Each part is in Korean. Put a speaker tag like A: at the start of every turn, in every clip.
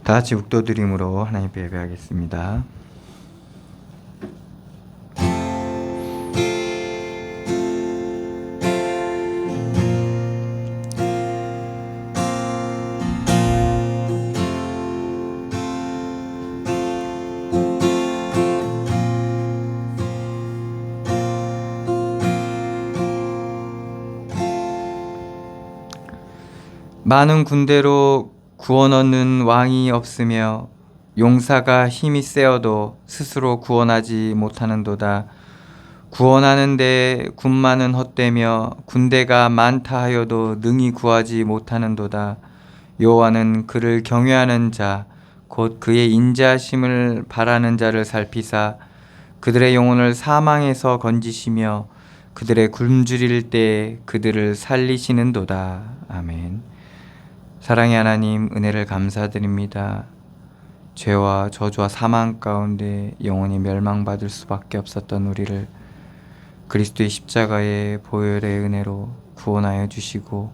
A: 다 같이 묵도드림으로 하나님 앞에 예배하겠습니다. 많은 군대로 구원 얻는 왕이 없으며 용사가 힘이 세어도 스스로 구원하지 못하는도다. 구원하는데 군마는 헛되며 군대가 많다 하여도 능히 구하지 못하는도다. 여호와는 그를 경외하는 자 곧 그의 인자하심을 바라는 자를 살피사 그들의 영혼을 사망에서 건지시며 그들의 굶주릴 때에 그들을 살리시는도다. 아멘. 사랑의 하나님, 은혜를 감사드립니다. 죄와 저주와 사망 가운데 영원히 멸망받을 수밖에 없었던 우리를 그리스도의 십자가의 보혈의 은혜로 구원하여 주시고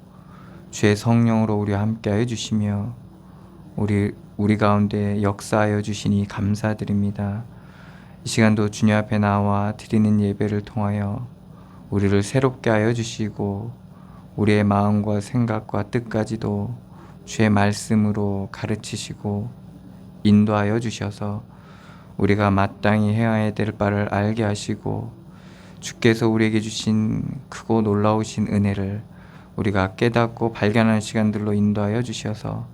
A: 주의 성령으로 우리와 함께하여 주시며 우리 가운데 역사하여 주시니 감사드립니다. 이 시간도 주님 앞에 나와 드리는 예배를 통하여 우리를 새롭게 하여 주시고 우리의 마음과 생각과 뜻까지도 주의 말씀으로 가르치시고 인도하여 주셔서 우리가 마땅히 해야 될 바를 알게 하시고 주께서 우리에게 주신 크고 놀라우신 은혜를 우리가 깨닫고 발견하는 시간들로 인도하여 주셔서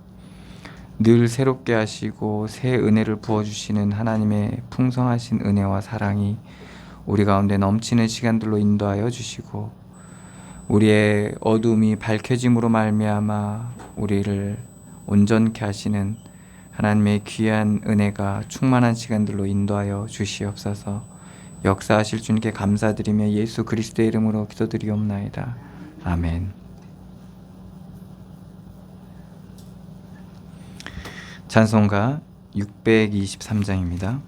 A: 늘 새롭게 하시고 새 은혜를 부어주시는 하나님의 풍성하신 은혜와 사랑이 우리 가운데 넘치는 시간들로 인도하여 주시고 우리의 어둠이 밝혀짐으로 말미암아 우리를 온전케 하시는 하나님의 귀한 은혜가 충만한 시간들로 인도하여 주시옵소서. 역사하실 주님께 감사드리며 예수 그리스도의 이름으로 기도드리옵나이다. 아멘. 찬송가 623장입니다.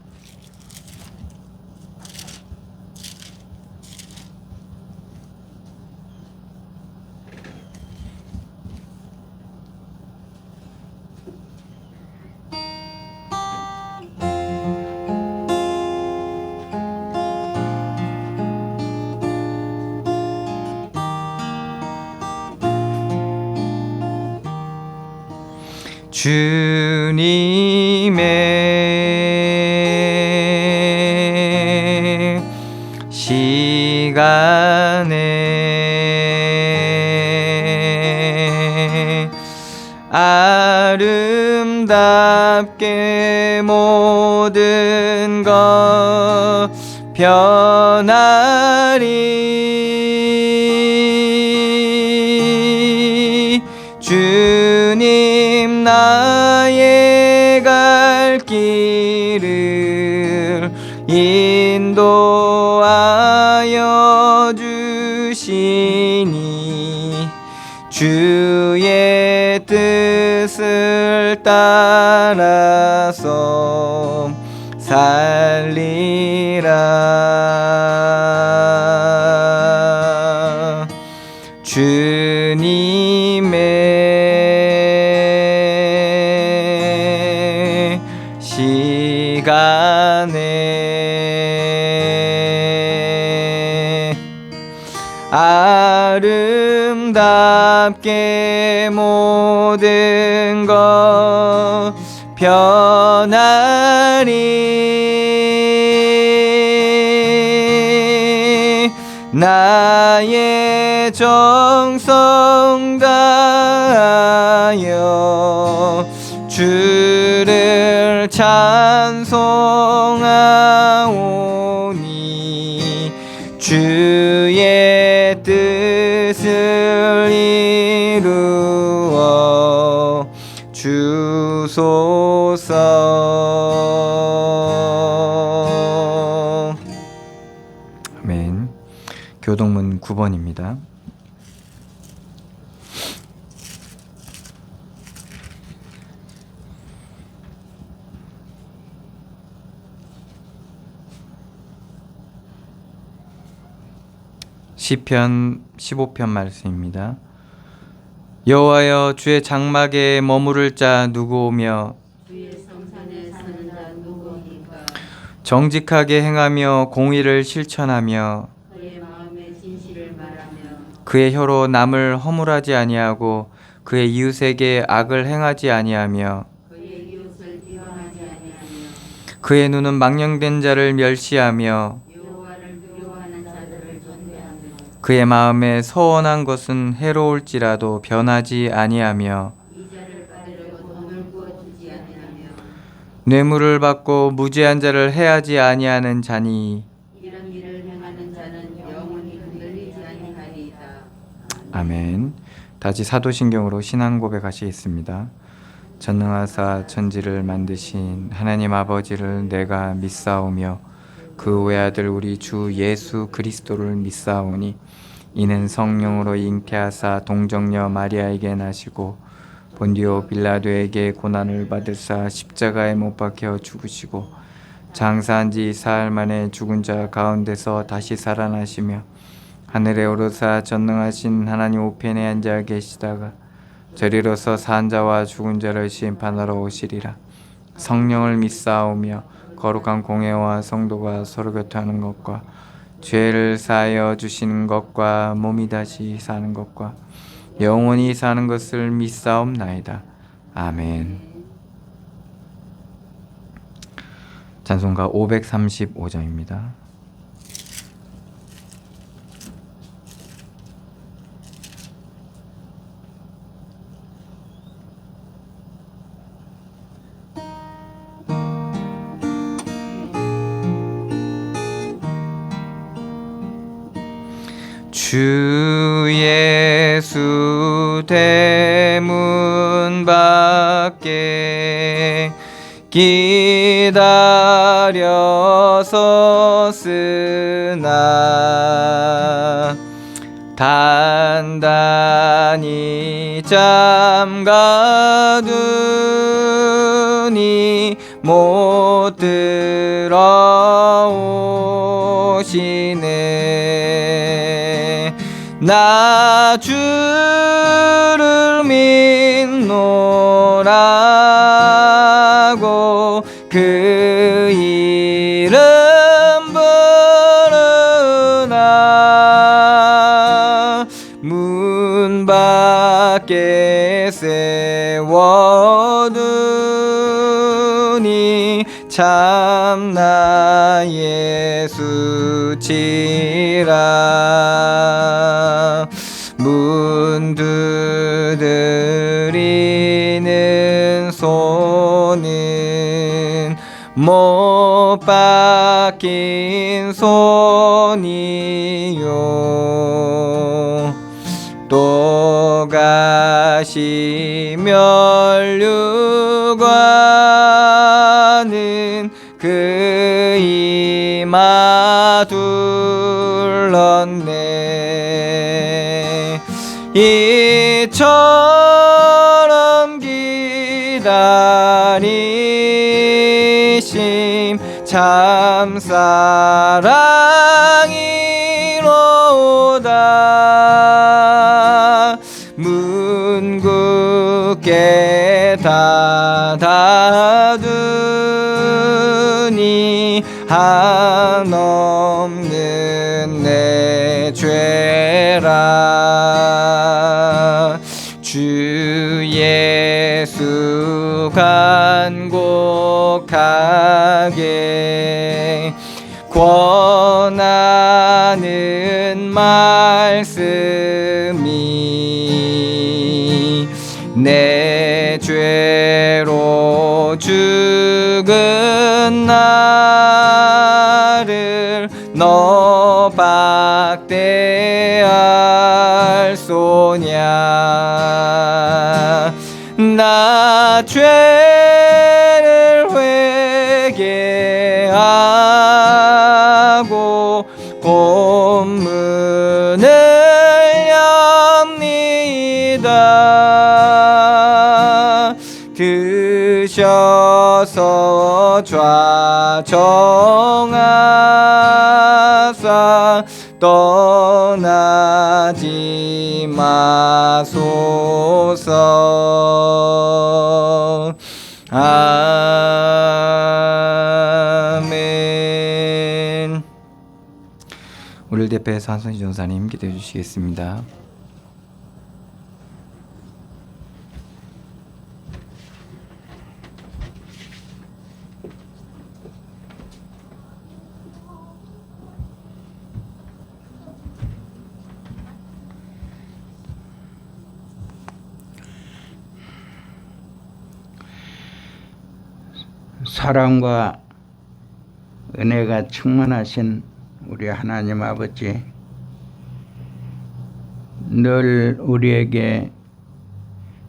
A: 주님의 시간에 아름답게 모든 것 변하리. 주님 나의 갈 길을 인도하여 주시니 주의 뜻을 따라서 살리라. 주님의 시간에 아름답게 모든 것 변하리. 나의 정성 다하여 주를 찬송하오니 주의 뜻을 이루어 주소서. 아멘. 교동문 9번입니다. 시편 15편 말씀입니다. 여호와여, 주의 장막에 머무를 자 누구오며 정직하게 행하며 공의를 실천하며
B: 그의 마음에 진실을 말하며
A: 그의 혀로 남을 허물하지 아니하고 그의 이웃에게 악을 행하지 아니하며
B: 그의 이웃을 비방하지 아니하며
A: 그의 눈은 망령된 자를 멸시하며
B: 여호와를 두려워하는 자들을 존대하며
A: 그의 마음에 서원한 것은 해로울지라도 변하지 아니하며
B: 이자를 받으려고 돈을 부어주지 아니하며
A: 뇌물을 받고 무죄한 자를 해하지 아니하는 자니.
B: 이런 일을 행하는 자는 영원히 흔들리지 아니하리이다.
A: 아멘. 다시 사도신경으로 신앙 고백하시겠습니다. 전능하사 천지를 만드신 하나님 아버지를 내가 믿사오며 그 외아들 우리 주 예수 그리스도를 믿사오니 이는 성령으로 잉태하사 동정녀 마리아에게 나시고 본디오 빌라도에게 고난을 받으사 십자가에 못 박혀 죽으시고 장사한 지 사흘 만에 죽은 자 가운데서 다시 살아나시며 하늘에 오르사 전능하신 하나님 우편에 앉아 계시다가 저리로서 산 자와 죽은 자를 심판하러 오시리라. 성령을 믿사오며 거룩한 공회와 성도가 서로 교통하는 것과 죄를 사하여 주시는 것과 몸이 다시 사는 것과 영원히 사는 것을 믿사옵나이다. 아멘. 찬송가 535장입니다. 주 예수 대문 밖에 기다려 섰으나 단단히 잠가두니 못 들어오시네. 나 주를 믿노라고 그 이름 부르나 문 밖에 세워두니 참나 예수치라. 문 두드리는 손은 못 박힌 손이요 또 가시 멸류관은 그 이마 둘렀네. 이처럼 기다리심 참 사랑이로다. 문 굳게 닫아두니 한없는 내 죄라. 주 예수 간곡하게 권하는 말씀이 내 죄로 죽은 나를 너 박대할 소냐. 나 죄를 회개하고 본문을 엽니다. 드셔서 좌정하사 떠나지 마소서. 아멘. 우리를 대표해서 한선희 전사님 기도해 주시겠습니다.
C: 사랑과 은혜가 충만하신 우리 하나님 아버지, 늘 우리에게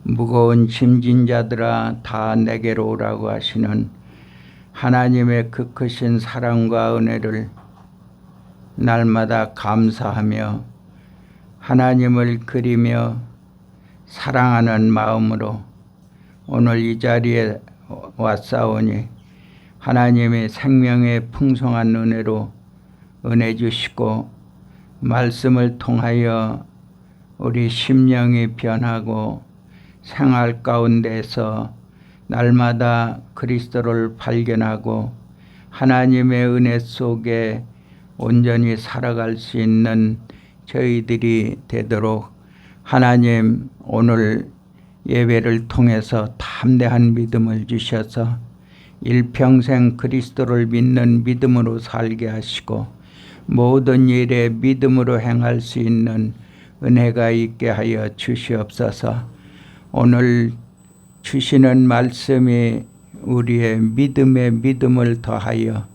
C: 무거운 짐진 자들아 다 내게로 오라고 하시는 하나님의 그 크신 사랑과 은혜를 날마다 감사하며 하나님을 그리며 사랑하는 마음으로 오늘 이 자리에 왔사오니 하나님의 생명의 풍성한 은혜로 은혜 주시고 말씀을 통하여 우리 심령이 변하고 생활 가운데서 날마다 그리스도를 발견하고 하나님의 은혜 속에 온전히 살아갈 수 있는 저희들이 되도록 하나님 오늘 예배를 통해서 담대한 믿음을 주셔서 일평생 그리스도를 믿는 믿음으로 살게 하시고 모든 일에 믿음으로 행할 수 있는 은혜가 있게 하여 주시옵소서. 오늘 주시는 말씀이 우리의 믿음에 믿음을 더하여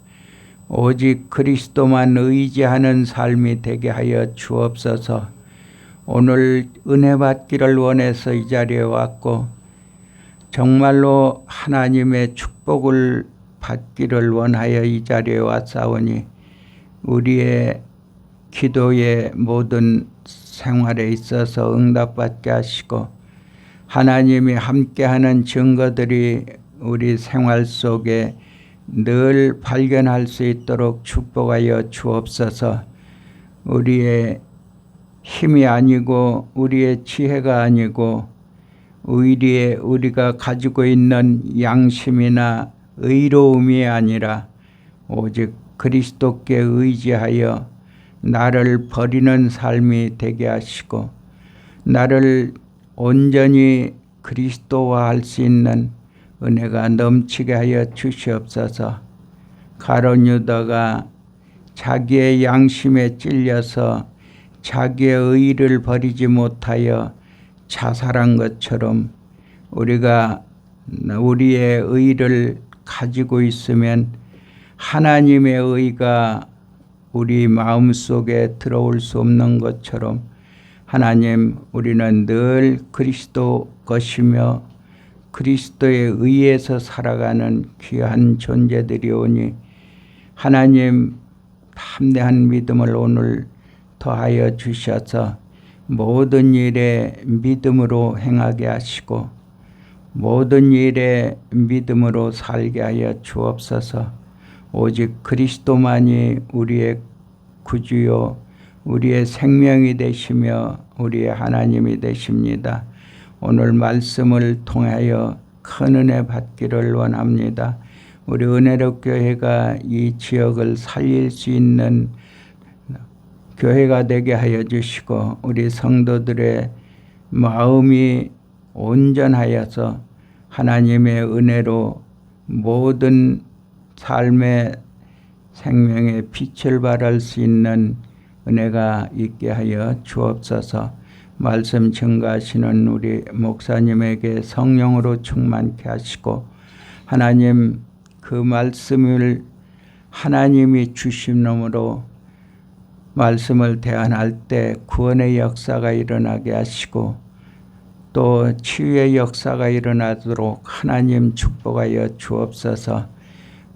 C: 오직 그리스도만 의지하는 삶이 되게 하여 주옵소서. 오늘 은혜 받기를 원해서 이 자리에 왔고 정말로 하나님의 축복을 받기를 원하여 이 자리에 왔사오니 우리의 기도의 모든 생활에 있어서 응답받게 하시고 하나님이 함께하는 증거들이 우리 생활 속에 늘 발견할 수 있도록 축복하여 주옵소서. 우리의 힘이 아니고 우리의 지혜가 아니고 우리가 가지고 있는 양심이나 의로움이 아니라 오직 그리스도께 의지하여 나를 버리는 삶이 되게 하시고 나를 온전히 그리스도화할 수 있는 은혜가 넘치게 하여 주시옵소서. 가룟 유다가 자기의 양심에 찔려서 자기의 의를 버리지 못하여 자살한 것처럼 우리가 우리의 의를 가지고 있으면 하나님의 의가 우리 마음속에 들어올 수 없는 것처럼 하나님, 우리는 늘 그리스도 것이며 그리스도에 의해서 살아가는 귀한 존재들이오니 하나님, 담대한 믿음을 오늘 더하여 주셔서 모든 일에 믿음으로 행하게 하시고 모든 일에 믿음으로 살게 하여 주옵소서. 오직 그리스도만이 우리의 구주요 우리의 생명이 되시며 우리의 하나님이 되십니다. 오늘 말씀을 통하여 큰 은혜 받기를 원합니다. 우리 은혜로 교회가 이 지역을 살릴 수 있는 교회가 되게 하여 주시고 우리 성도들의 마음이 온전하여서 하나님의 은혜로 모든 삶의 생명의 빛을 발할 수 있는 은혜가 있게 하여 주옵소서. 말씀 증거하시는 우리 목사님에게 성령으로 충만케 하시고 하나님 그 말씀을 하나님이 주신 놈으로 말씀을 대안할 때 구원의 역사가 일어나게 하시고 또 치유의 역사가 일어나도록 하나님 축복하여 주옵소서.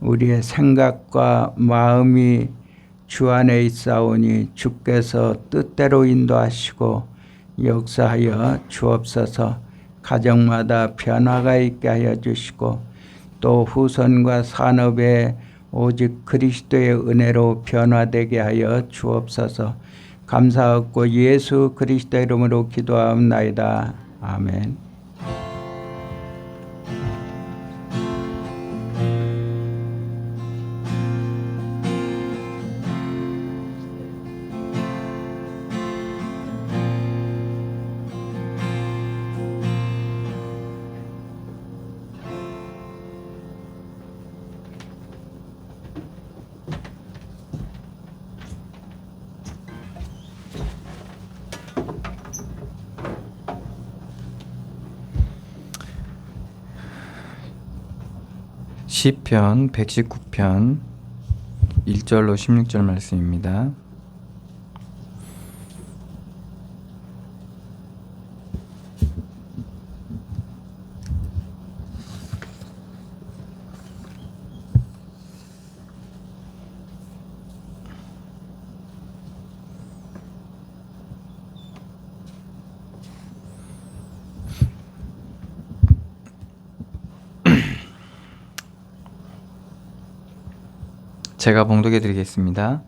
C: 우리의 생각과 마음이 주 안에 있사오니 주께서 뜻대로 인도하시고 역사하여 주옵소서. 가정마다 변화가 있게 하여 주시고 또 후손과 산업에 오직 그리스도의 은혜로 변화되게 하여 주옵소서. 감사하고 예수 그리스도의 이름으로 기도하옵나이다. 아멘.
A: 시편 119편 1절로 16절 말씀입니다. 제가 봉독해 드리겠습니다.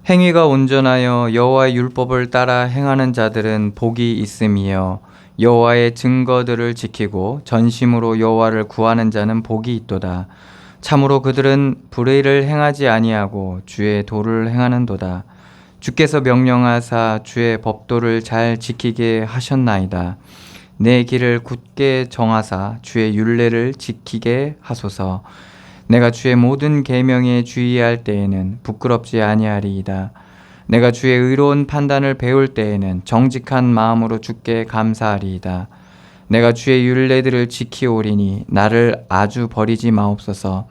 A: 행위가 온전하여 여호와의 율법을 따라 행하는 자들은 복이 있음이요 여호와의 증거들을 지키고 전심으로 여호와를 구하는 자는 복이 있도다. 참으로 그들은 불의를 행하지 아니하고 주의 도를 행하는도다. 주께서 명령하사 주의 법도를 잘 지키게 하셨나이다. 내 길을 굳게 정하사 주의 율례를 지키게 하소서. 내가 주의 모든 계명에 주의할 때에는 부끄럽지 아니하리이다. 내가 주의 의로운 판단을 배울 때에는 정직한 마음으로 주께 감사하리이다. 내가 주의 율례들을 지키오리니 나를 아주 버리지 마옵소서.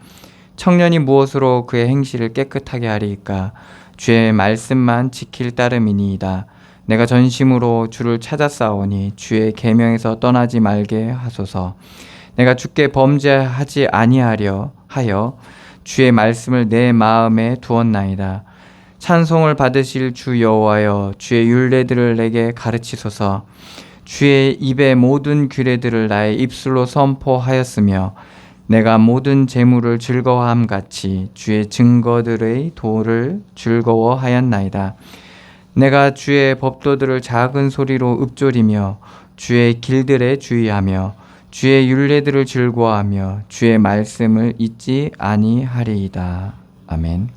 A: 청년이 무엇으로 그의 행실을 깨끗하게 하리이까? 주의 말씀만 지킬 따름이니이다. 내가 전심으로 주를 찾았사오니 주의 계명에서 떠나지 말게 하소서. 내가 주께 범죄하지 아니하려 하여 주의 말씀을 내 마음에 두었나이다. 찬송을 받으실 주 여호와여, 주의 율례들을 내게 가르치소서. 주의 입의 모든 규례들을 나의 입술로 선포하였으며 내가 모든 재물을 즐거워함 같이 주의 증거들의 도를 즐거워하였나이다. 내가 주의 법도들을 작은 소리로 읊조리며 주의 길들에 주의하며 주의 율례들을 즐거워하며 주의 말씀을 잊지 아니하리이다. 아멘.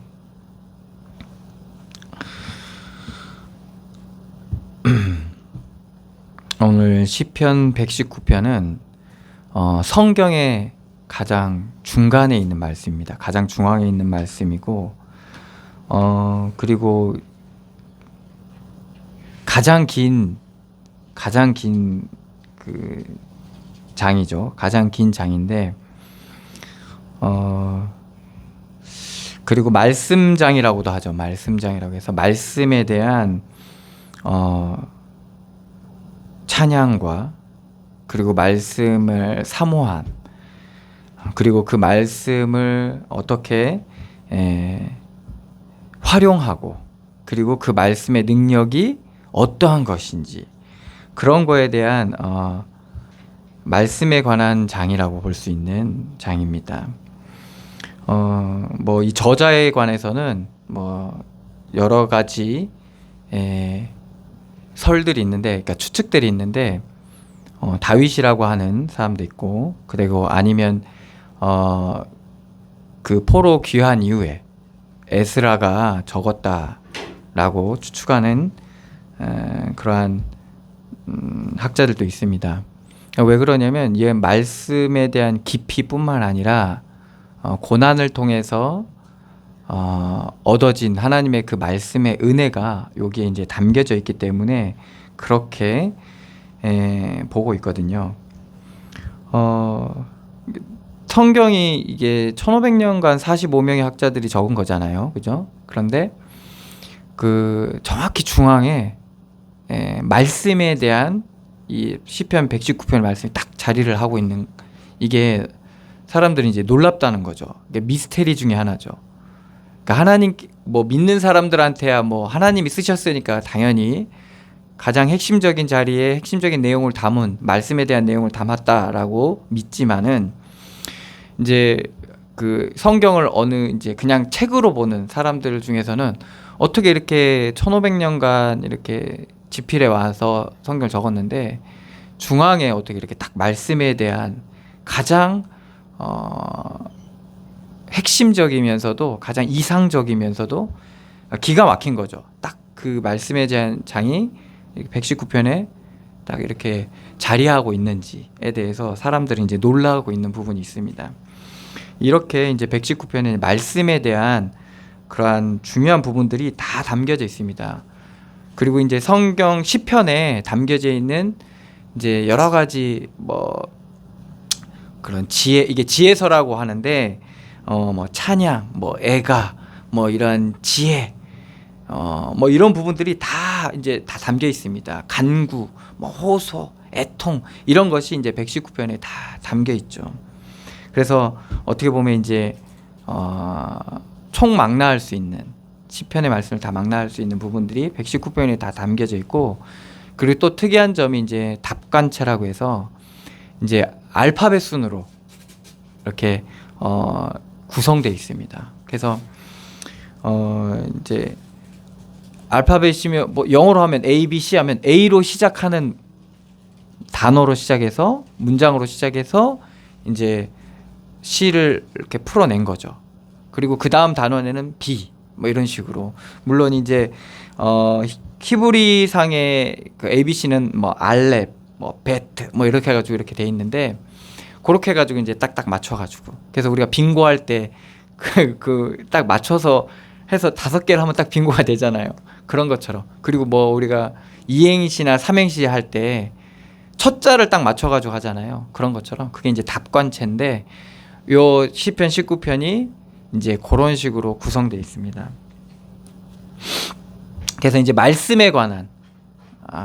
A: 오늘 시편 119편은 성경의 가장 중간에 있는 말씀입니다. 가장 중앙에 있는 말씀이고 그리고 가장 긴 그 장이죠. 가장 긴 장인데 그리고 말씀장이라고도 하죠. 말씀장이라고 해서 말씀에 대한 찬양과 그리고 말씀을 사모함 그리고 그 말씀을 어떻게 활용하고 그리고 그 말씀의 능력이 어떠한 것인지 그런 거에 대한 말씀에 관한 장이라고 볼 수 있는 장입니다. 뭐 이 저자에 관해서는 뭐 여러 가지 설들이 있는데, 그러니까 추측들이 있는데, 다윗이라고 하는 사람도 있고, 그리고 아니면 그 포로 귀환 이후에 에스라가 적었다라고 추측하는 그러한 학자들도 있습니다. 왜 그러냐면 이 말씀에 대한 깊이뿐만 아니라 고난을 통해서 얻어진 하나님의 그 말씀의 은혜가 여기에 이제 담겨져 있기 때문에 그렇게 보고 있거든요. 성경이 이게 1500년간 45명의 학자들이 적은 거잖아요. 그죠? 그런데 그 정확히 중앙에 말씀에 대한 이 시편 119편 말씀이 딱 자리를 하고 있는 이게 사람들이 이제 놀랍다는 거죠. 이게 미스테리 중에 하나죠. 그러니까 하나님 뭐 믿는 사람들한테야 뭐 하나님이 쓰셨으니까 당연히 가장 핵심적인 자리에 핵심적인 내용을 담은 말씀에 대한 내용을 담았다라고 믿지만은 이제 그 성경을 어느 이제 그냥 책으로 보는 사람들 중에서는 어떻게 이렇게 1500년간 이렇게 지필해 와서 성경을 적었는데 중앙에 어떻게 이렇게 딱 말씀에 대한 가장 핵심적이면서도 가장 이상적이면서도 기가 막힌 거죠. 딱 그 말씀에 대한 장이 119편에 딱 이렇게 자리하고 있는지에 대해서 사람들이 이제 놀라고 있는 부분이 있습니다. 이렇게 이제 119편의 말씀에 대한 그러한 중요한 부분들이 다 담겨져 있습니다. 그리고 이제 성경 시편에 담겨져 있는 이제 여러 가지 뭐 그런 지혜, 이게 지혜서라고 하는데 뭐 찬양, 뭐 애가, 뭐 이런 지혜, 뭐 이런 부분들이 다 이제 다 담겨 있습니다. 간구, 뭐 호소, 애통 이런 것이 이제 119편에 다 담겨 있죠. 그래서 어떻게 보면 이제 총망라할 수 있는 시편의 말씀을 다 망라할 수 있는 부분들이 119편에 다 담겨져 있고, 그리고 또 특이한 점이 이제 답관체라고 해서 이제 알파벳 순으로 이렇게 구성되어 있습니다. 그래서 이제 알파벳이면 뭐 영어로 하면 A, B, C 하면 A로 시작하는 단어로 시작해서 문장으로 시작해서 이제 C를 이렇게 풀어낸 거죠. 그리고 그 다음 단원에는 B 뭐 이런 식으로, 물론 이제 히브리상의 그 ABC는 뭐 알렙, 뭐 베트 뭐 이렇게 해가지고 이렇게 돼 있는데, 그렇게 해가지고 이제 딱딱 맞춰가지고, 그래서 우리가 빙고할 때 그 딱 맞춰서 해서 5개를 하면 딱 빙고가 되잖아요. 그런 것처럼. 그리고 뭐 우리가 이행시나 삼행시 할 때 첫 자를 딱 맞춰가지고 하잖아요. 그런 것처럼 그게 이제 답관체인데, 요 시편 19편이 이제 그런 식으로 구성되어 있습니다. 그래서 이제 말씀에 관한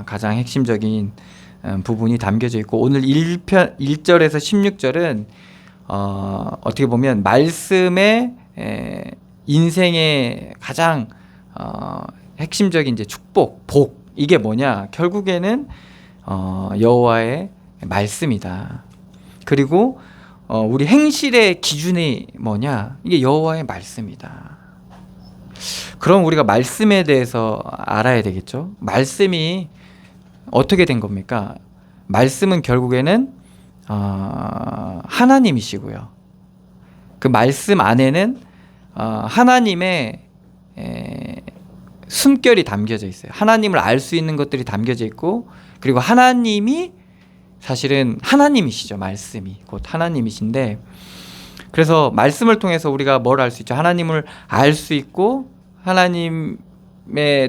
A: 가장 핵심적인 부분이 담겨져 있고, 오늘 1절에서 16절은 어떻게 보면 말씀의 인생의 가장 핵심적인 이제 축복, 복, 이게 뭐냐? 결국에는 여호와의 말씀이다. 그리고 우리 행실의 기준이 뭐냐? 이게 여호와의 말씀이다. 그럼 우리가 말씀에 대해서 알아야 되겠죠. 말씀이 어떻게 된 겁니까? 말씀은 결국에는 하나님이시고요. 그 말씀 안에는 하나님의 숨결이 담겨져 있어요. 하나님을 알 수 있는 것들이 담겨져 있고, 그리고 하나님이 사실은 하나님이시죠. 말씀이 곧 하나님이신데, 그래서 말씀을 통해서 우리가 뭘 알 수 있죠? 하나님을 알 수 있고, 하나님에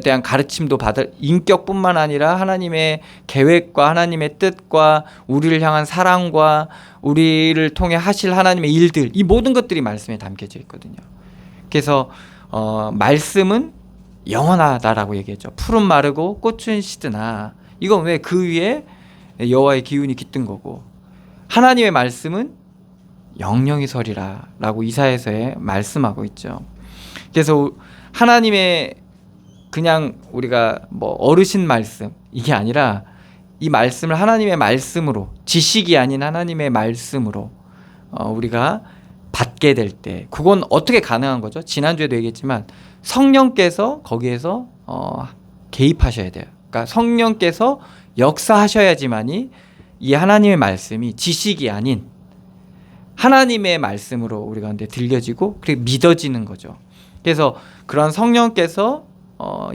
A: 대한 가르침도 받을, 인격뿐만 아니라 하나님의 계획과 하나님의 뜻과 우리를 향한 사랑과 우리를 통해 하실 하나님의 일들, 이 모든 것들이 말씀에 담겨져 있거든요. 그래서 말씀은 영원하다라고 얘기했죠. 풀은 마르고 꽃은 시드나, 이건 왜 그 위에 여호와의 기운이 깃든 거고, 하나님의 말씀은 영영이 서리라 라고 이사야서에 말씀하고 있죠. 그래서 하나님의 그냥 우리가 뭐 어르신 말씀, 이게 아니라 이 말씀을 하나님의 말씀으로, 지식이 아닌 하나님의 말씀으로 우리가 받게 될 때, 그건 어떻게 가능한 거죠? 지난주에도 얘기했지만 성령께서 거기에서 개입하셔야 돼요. 그러니까 성령께서 역사하셔야지만이 이 하나님의 말씀이 지식이 아닌 하나님의 말씀으로 우리 가운데 들려지고, 그리고 믿어지는 거죠. 그래서 그런 성령께서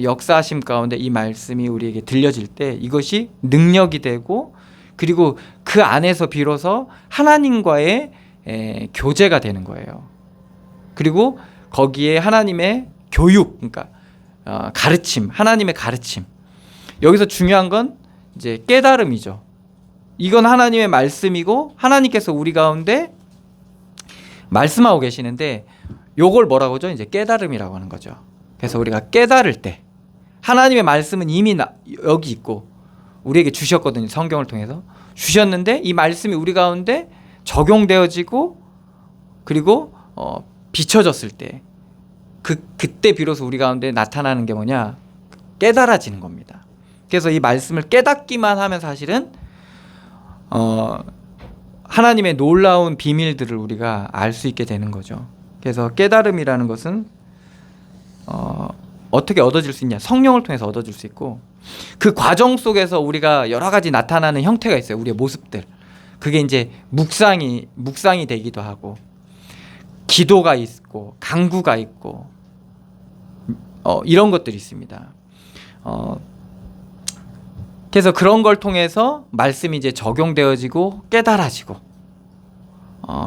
A: 역사하심 가운데 이 말씀이 우리에게 들려질 때 이것이 능력이 되고, 그리고 그 안에서 비로소 하나님과의 교제가 되는 거예요. 그리고 거기에 하나님의 교육, 그러니까 가르침, 하나님의 가르침. 여기서 중요한 건 이제 깨달음이죠. 이건 하나님의 말씀이고 하나님께서 우리 가운데 말씀하고 계시는데, 요걸 뭐라고 하죠? 이제 깨달음이라고 하는 거죠. 그래서 우리가 깨달을 때, 하나님의 말씀은 이미 여기 있고 우리에게 주셨거든요. 성경을 통해서 주셨는데, 이 말씀이 우리 가운데 적용되어지고, 그리고 비춰졌을 때, 그때 비로소 우리 가운데 나타나는 게 뭐냐? 깨달아지는 겁니다. 그래서 이 말씀을 깨닫기만 하면 사실은 하나님의 놀라운 비밀들을 우리가 알 수 있게 되는 거죠. 그래서 깨달음이라는 것은 어떻게 얻어질 수 있냐? 성령을 통해서 얻어질 수 있고, 그 과정 속에서 우리가 여러 가지 나타나는 형태가 있어요. 우리의 모습들. 그게 이제 묵상이 되기도 하고, 기도가 있고, 간구가 있고, 이런 것들이 있습니다. 그래서 그런 걸 통해서 말씀이 이제 적용되어지고 깨달아지고,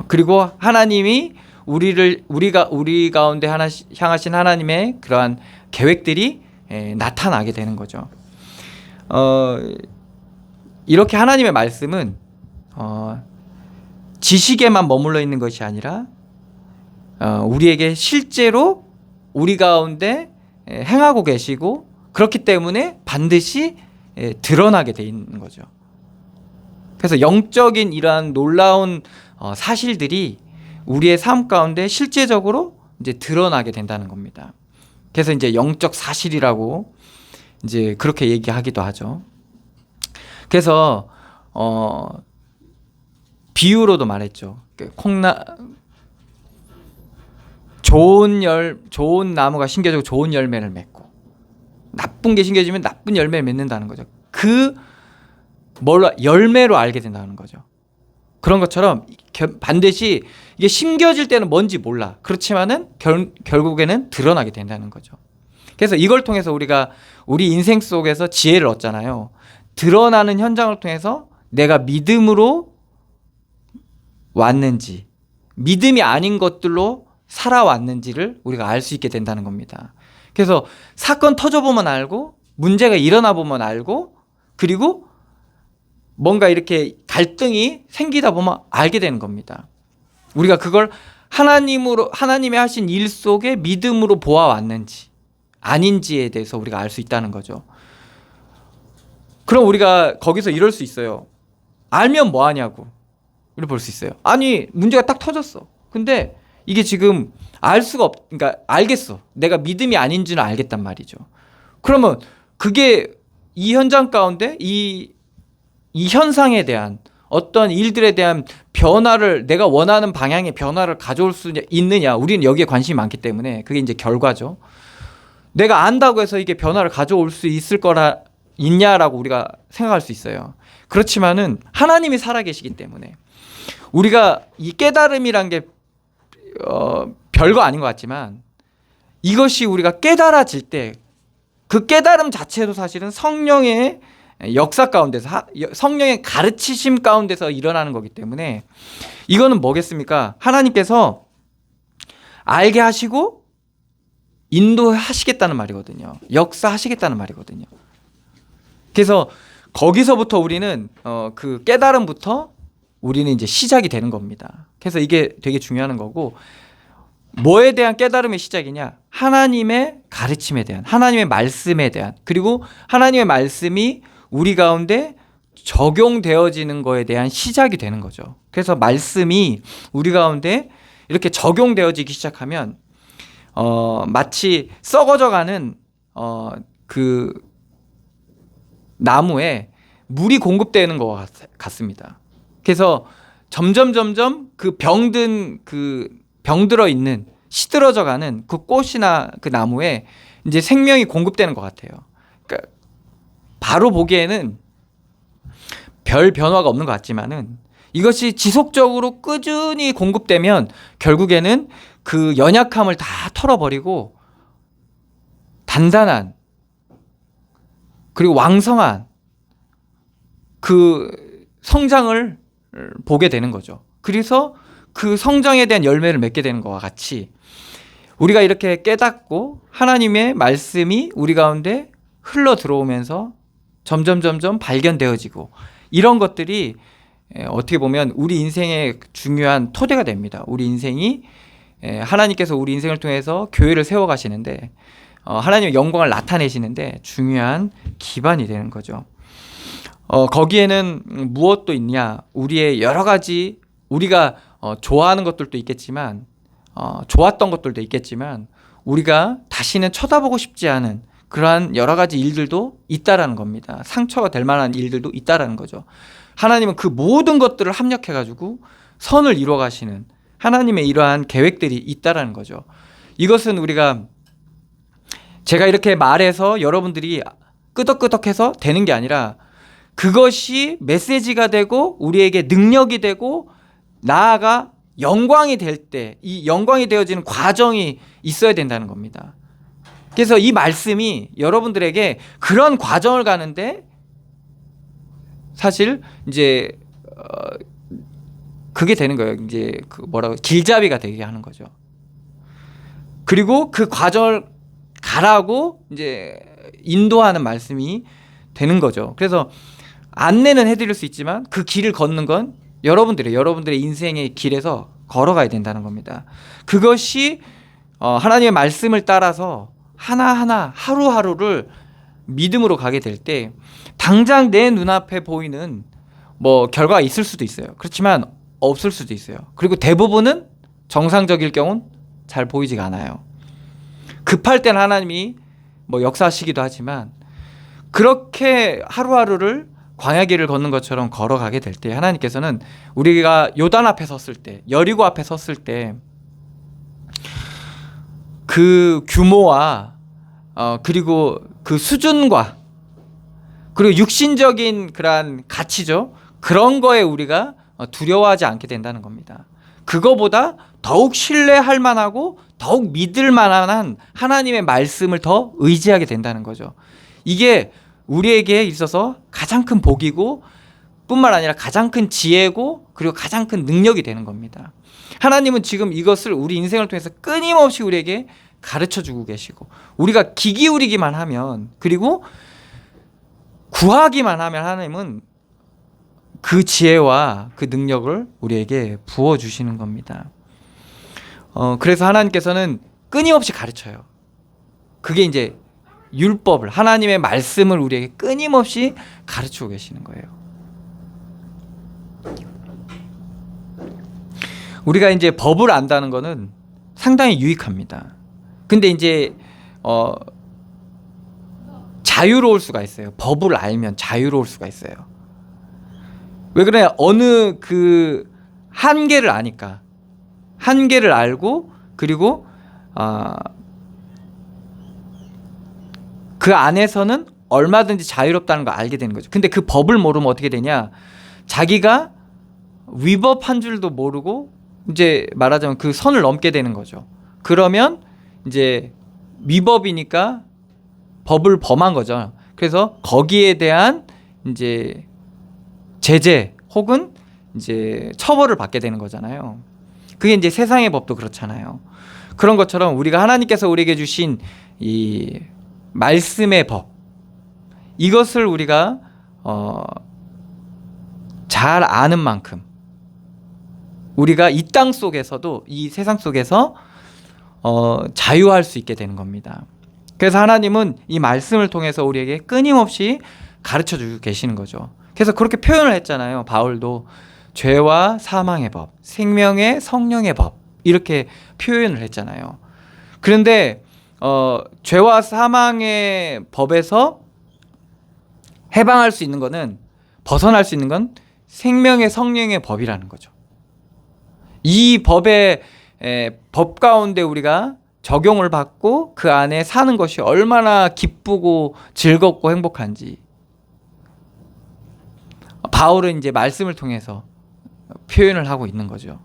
A: 그리고 하나님이 우리 가운데 향하신 하나님의 그러한 계획들이 나타나게 되는 거죠. 이렇게 하나님의 말씀은 지식에만 머물러 있는 것이 아니라 우리에게 실제로 우리 가운데 행하고 계시고 그렇기 때문에 반드시 드러나게 돼 있는 거죠. 그래서 영적인 이러한 놀라운 사실들이 우리의 삶 가운데 실제적으로 이제 드러나게 된다는 겁니다. 그래서 이제 영적 사실이라고 이제 그렇게 얘기하기도 하죠. 그래서 비유로도 말했죠. 좋은 나무가 심겨지고 좋은 열매를 맺고 나쁜 게 심겨지면 나쁜 열매를 맺는다는 거죠. 열매로 알게 된다는 거죠. 그런 것처럼 반드시 이게 심겨질 때는 뭔지 몰라. 그렇지만은 결국에는 드러나게 된다는 거죠. 그래서 이걸 통해서 우리가 우리 인생 속에서 지혜를 얻잖아요. 드러나는 현장을 통해서 내가 믿음으로 왔는지, 믿음이 아닌 것들로 살아왔는지를 우리가 알 수 있게 된다는 겁니다. 그래서 사건 터져보면 알고, 문제가 일어나 보면 알고, 그리고 뭔가 이렇게 갈등이 생기다 보면 알게 되는 겁니다. 우리가 그걸 하나님이 하신 일 속에 믿음으로 보아왔는지 아닌지에 대해서 우리가 알 수 있다는 거죠. 그럼 우리가 거기서 이럴 수 있어요. 알면 뭐 하냐고. 이렇게 볼 수 있어요. 아니, 문제가 딱 터졌어. 근데 이게 지금 그러니까 알겠어. 내가 믿음이 아닌지는 알겠단 말이죠. 그러면 그게 이 현장 가운데 이 현상에 대한 어떤 일들에 대한 변화를 내가 원하는 방향의 변화를 가져올 수 있느냐. 우리는 여기에 관심이 많기 때문에 그게 이제 결과죠. 내가 안다고 해서 이게 변화를 가져올 수 있냐라고 우리가 생각할 수 있어요. 그렇지만은 하나님이 살아계시기 때문에 우리가 이 깨달음이란 게 별거 아닌 것 같지만 이것이 우리가 깨달아질 때 그 깨달음 자체도 사실은 성령의 역사 가운데서 성령의 가르치심 가운데서 일어나는 거기 때문에 이거는 뭐겠습니까? 하나님께서 알게 하시고 인도하시겠다는 말이거든요. 역사하시겠다는 말이거든요. 그래서 거기서부터 우리는 그 깨달음부터 우리는 이제 시작이 되는 겁니다. 그래서 이게 되게 중요한 거고, 뭐에 대한 깨달음의 시작이냐? 하나님의 가르침에 대한, 하나님의 말씀에 대한, 그리고 하나님의 말씀이 우리 가운데 적용되어지는 거에 대한 시작이 되는 거죠. 그래서 말씀이 우리 가운데 이렇게 적용되어지기 시작하면 마치 썩어져가는 그 나무에 물이 공급되는 것과 같습니다. 그래서 점점 그 병들어 있는 시들어져가는 그 꽃이나 그 나무에 이제 생명이 공급되는 것 같아요. 그러니까 바로 보기에는 별 변화가 없는 것 같지만은 이것이 지속적으로 꾸준히 공급되면 결국에는 그 연약함을 다 털어버리고 단단한 그리고 왕성한 그 성장을 보게 되는 거죠. 그래서 그 성장에 대한 열매를 맺게 되는 것과 같이 우리가 이렇게 깨닫고 하나님의 말씀이 우리 가운데 흘러 들어오면서 점점 발견되어지고 이런 것들이 어떻게 보면 우리 인생의 중요한 토대가 됩니다. 우리 인생이 하나님께서 우리 인생을 통해서 교회를 세워가시는데 하나님의 영광을 나타내시는데 중요한 기반이 되는 거죠. 거기에는 무엇도 있냐? 우리의 여러 가지 우리가 좋아하는 것들도 있겠지만 좋았던 것들도 있겠지만 우리가 다시는 쳐다보고 싶지 않은 그러한 여러 가지 일들도 있다라는 겁니다. 상처가 될 만한 일들도 있다라는 거죠. 하나님은 그 모든 것들을 합력해가지고 선을 이루어 가시는 하나님의 이러한 계획들이 있다라는 거죠. 이것은 제가 이렇게 말해서 여러분들이 끄덕끄덕해서 되는 게 아니라 그것이 메시지가 되고 우리에게 능력이 되고 나아가 영광이 될 때 이 영광이 되어지는 과정이 있어야 된다는 겁니다. 그래서 이 말씀이 여러분들에게 그런 과정을 가는데 사실 이제 그게 되는 거예요. 이제 길잡이가 되게 하는 거죠. 그리고 그 과정을 가라고 이제 인도하는 말씀이 되는 거죠. 그래서 안내는 해드릴 수 있지만 그 길을 걷는 건 여러분들의 인생의 길에서 걸어가야 된다는 겁니다. 그것이 하나님의 말씀을 따라서 하나하나 하루하루를 믿음으로 가게 될 때 당장 내 눈앞에 보이는 뭐 결과가 있을 수도 있어요. 그렇지만 없을 수도 있어요. 그리고 대부분은 정상적일 경우는 잘 보이지가 않아요. 급할 때는 하나님이 뭐 역사하시기도 하지만 그렇게 하루하루를 광야길을 걷는 것처럼 걸어가게 될 때 하나님께서는 우리가 요단 앞에 섰을 때, 여리고 앞에 섰을 때 그 규모와 그리고 그 수준과 그리고 육신적인 그러한 가치죠. 그런 거에 우리가 두려워하지 않게 된다는 겁니다. 그거보다 더욱 신뢰할 만하고 더욱 믿을 만한 하나님의 말씀을 더 의지하게 된다는 거죠. 이게 우리에게 있어서 가장 큰 복이고 뿐만 아니라 가장 큰 지혜고 그리고 가장 큰 능력이 되는 겁니다. 하나님은 지금 이것을 우리 인생을 통해서 끊임없이 우리에게 가르쳐주고 계시고 우리가 귀 기울이기만 하면 그리고 구하기만 하면 하나님은 그 지혜와 그 능력을 우리에게 부어주시는 겁니다. 그래서 하나님께서는 끊임없이 가르쳐요. 그게 이제 율법을 하나님의 말씀을 우리에게 끊임없이 가르치고 계시는 거예요. 우리가 이제 법을 안다는 거는 상당히 유익합니다. 근데 이제 자유로울 수가 있어요. 법을 알면 자유로울 수가 있어요. 왜 그러냐? 어느 그 한계를 아니까. 한계를 알고 그리고 그 안에서는 얼마든지 자유롭다는 걸 알게 되는 거죠. 근데 그 법을 모르면 어떻게 되냐? 자기가 위법한 줄도 모르고 이제 말하자면 그 선을 넘게 되는 거죠. 그러면 이제 위법이니까 법을 범한 거죠. 그래서 거기에 대한 이제 제재 혹은 이제 처벌을 받게 되는 거잖아요. 그게 이제 세상의 법도 그렇잖아요. 그런 것처럼 우리가 하나님께서 우리에게 주신 이 말씀의 법, 이것을 우리가 잘 아는 만큼 우리가 이 땅 속에서도 이 세상 속에서 자유할 수 있게 되는 겁니다. 그래서 하나님은 이 말씀을 통해서 우리에게 끊임없이 가르쳐 주고 계시는 거죠. 그래서 그렇게 표현을 했잖아요. 바울도 죄와 사망의 법, 생명의 성령의 법 이렇게 표현을 했잖아요. 그런데 죄와 사망의 법에서 해방할 수 있는 거는 벗어날 수 있는 건 생명의 성령의 법이라는 거죠. 이 법의 법 가운데 우리가 적용을 받고 그 안에 사는 것이 얼마나 기쁘고 즐겁고 행복한지 바울은 이제 말씀을 통해서 표현을 하고 있는 거죠.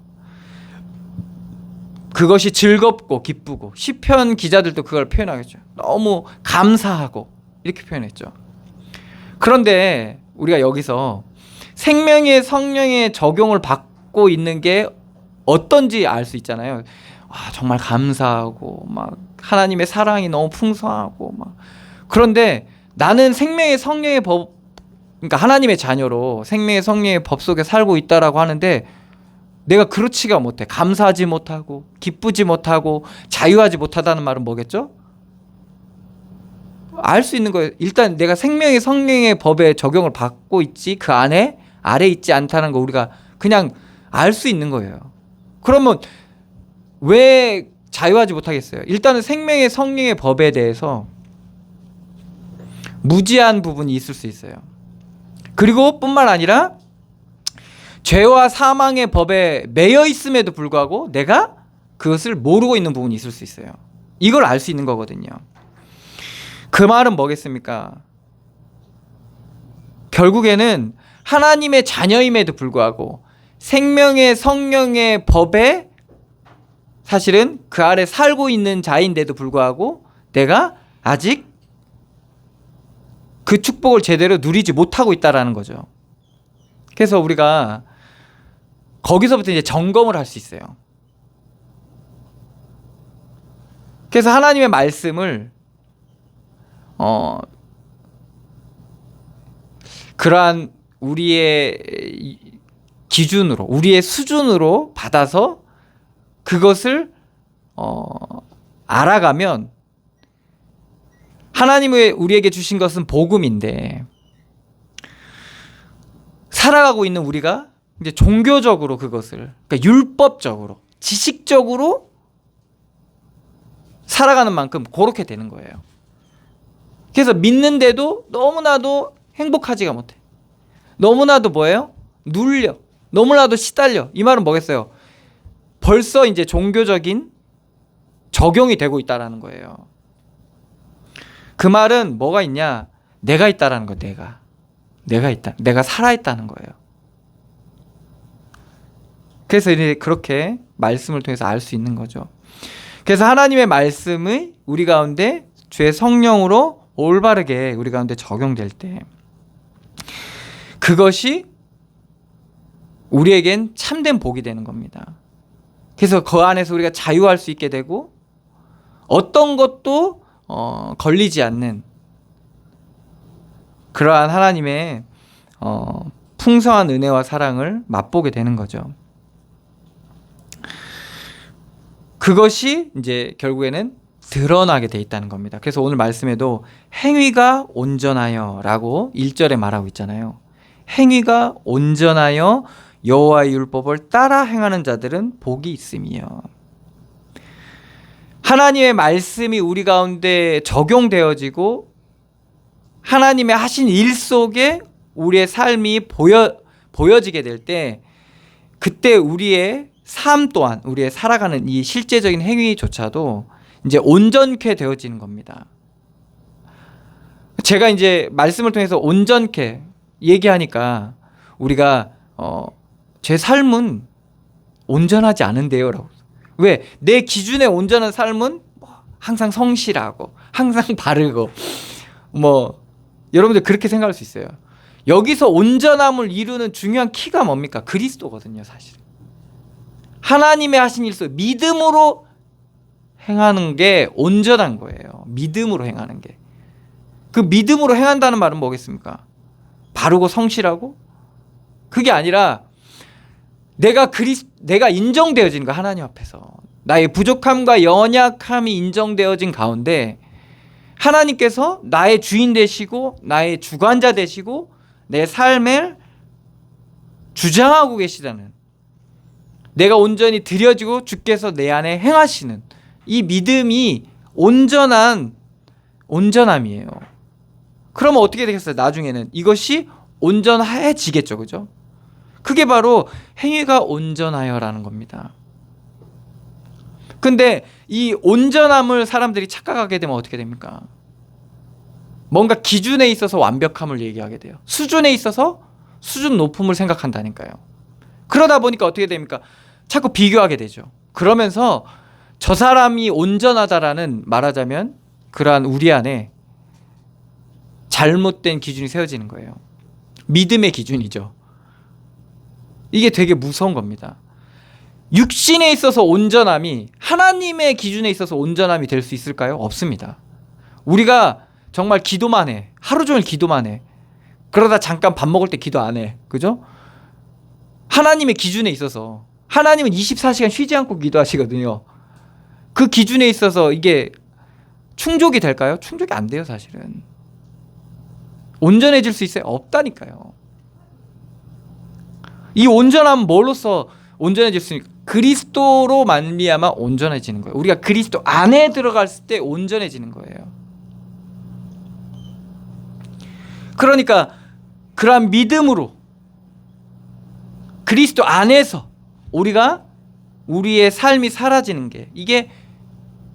A: 그것이 즐겁고 기쁘고 시편 기자들도 그걸 표현하겠죠. 너무 감사하고 이렇게 표현했죠. 그런데 우리가 여기서 생명의 성령의 적용을 받고 있는 게 어떤지 알 수 있잖아요. 정말 감사하고 막 하나님의 사랑이 너무 풍성하고 막 그런데 나는 생명의 성령의 법 그러니까 하나님의 자녀로 생명의 성령의 법 속에 살고 있다라고 하는데 내가 그렇지가 못해. 감사하지 못하고 기쁘지 못하고 자유하지 못하다는 말은 뭐겠죠? 알 수 있는 거예요. 일단 내가 생명의 성령의 법에 적용을 받고 있지 그 안에 아래 있지 않다는 거 우리가 그냥 알 수 있는 거예요. 그러면 왜 자유하지 못하겠어요? 일단은 생명의 성령의 법에 대해서 무지한 부분이 있을 수 있어요. 그리고 뿐만 아니라 죄와 사망의 법에 매여 있음에도 불구하고 내가 그것을 모르고 있는 부분이 있을 수 있어요. 이걸 알 수 있는 거거든요. 그 말은 뭐겠습니까? 결국에는 하나님의 자녀임에도 불구하고 생명의 성령의 법에 사실은 그 아래 살고 있는 자인데도 불구하고 내가 아직 그 축복을 제대로 누리지 못하고 있다라는 거죠. 그래서 우리가 거기서부터 이제 점검을 할 수 있어요. 그래서 하나님의 말씀을 그러한 우리의 기준으로, 우리의 수준으로 받아서 그것을 알아가면 하나님의 우리에게 주신 것은 복음인데 살아가고 있는 우리가 이제 종교적으로 그것을, 그러니까 율법적으로, 지식적으로 살아가는 만큼 그렇게 되는 거예요. 그래서 믿는데도 너무나도 행복하지가 못해. 너무나도 뭐예요? 눌려. 너무나도 시달려. 이 말은 뭐겠어요? 벌써 이제 종교적인 적용이 되고 있다라는 거예요. 그 말은 뭐가 있냐? 내가 있다라는 거예요. 내가 있다. 내가 살아있다는 거예요. 그래서 이제 그렇게 말씀을 통해서 알 수 있는 거죠. 그래서 하나님의 말씀이 우리 가운데 주의 성령으로 올바르게 우리 가운데 적용될 때 그것이 우리에겐 참된 복이 되는 겁니다. 그래서 그 안에서 우리가 자유할 수 있게 되고 어떤 것도 걸리지 않는 그러한 하나님의 풍성한 은혜와 사랑을 맛보게 되는 거죠. 그것이 이제 결국에는 드러나게 돼 있다는 겁니다. 그래서 오늘 말씀에도 행위가 온전하여 라고 1절에 말하고 있잖아요. 행위가 온전하여 여호와의 율법을 따라 행하는 자들은 복이 있음이요. 하나님의 말씀이 우리 가운데 적용되어지고 하나님의 하신 일 속에 우리의 삶이 보여지게 될 때 그때 우리의 삶 또한 우리의 살아가는 이 실제적인 행위조차도 이제 온전케 되어지는 겁니다. 제가 이제 말씀을 통해서 온전케 얘기하니까 우리가 제 삶은 온전하지 않은데요 라고. 왜? 내 기준에 온전한 삶은 항상 성실하고 항상 바르고 여러분들 그렇게 생각할 수 있어요. 여기서 온전함을 이루는 중요한 키가 뭡니까? 그리스도거든요. 사실 하나님의 하신 일 속 믿음으로 행하는 게 온전한 거예요. 믿음으로 행하는 게. 그 믿음으로 행한다는 말은 뭐겠습니까? 바르고 성실하고? 그게 아니라 내가 인정되어지는 거, 하나님 앞에서 나의 부족함과 연약함이 인정되어진 가운데 하나님께서 나의 주인 되시고 나의 주관자 되시고 내 삶을 주장하고 계시다는, 내가 온전히 드려지고 주께서 내 안에 행하시는 이 믿음이 온전함이에요. 그러면 어떻게 되겠어요? 나중에는 이것이 온전해지겠죠. 그죠? 그게 바로 행위가 온전하여라는 겁니다. 근데 이 온전함을 사람들이 착각하게 되면 어떻게 됩니까? 뭔가 기준에 있어서 완벽함을 얘기하게 돼요. 수준에 있어서 수준 높음을 생각한다니까요. 그러다 보니까 어떻게 됩니까? 자꾸 비교하게 되죠. 그러면서 저 사람이 온전하다라는, 말하자면 그러한 우리 안에 잘못된 기준이 세워지는 거예요. 믿음의 기준이죠. 이게 되게 무서운 겁니다. 육신에 있어서 온전함이 하나님의 기준에 있어서 온전함이 될 수 있을까요? 없습니다. 우리가 정말 기도만 해. 하루 종일 기도만 해. 그러다 잠깐 밥 먹을 때 기도 안 해. 그죠? 하나님의 기준에 있어서, 하나님은 24시간 쉬지 않고 기도하시거든요. 그 기준에 있어서 이게 충족이 될까요? 충족이 안 돼요, 사실은. 온전해질 수 있어요? 없다니까요. 이 온전함은 뭘로써 온전해질 수 있습니까? 그리스도로 말미암아 온전해지는 거예요. 우리가 그리스도 안에 들어갔을 때 온전해지는 거예요. 그러니까 그러한 믿음으로 그리스도 안에서 우리가 우리의 삶이 사라지는 게, 이게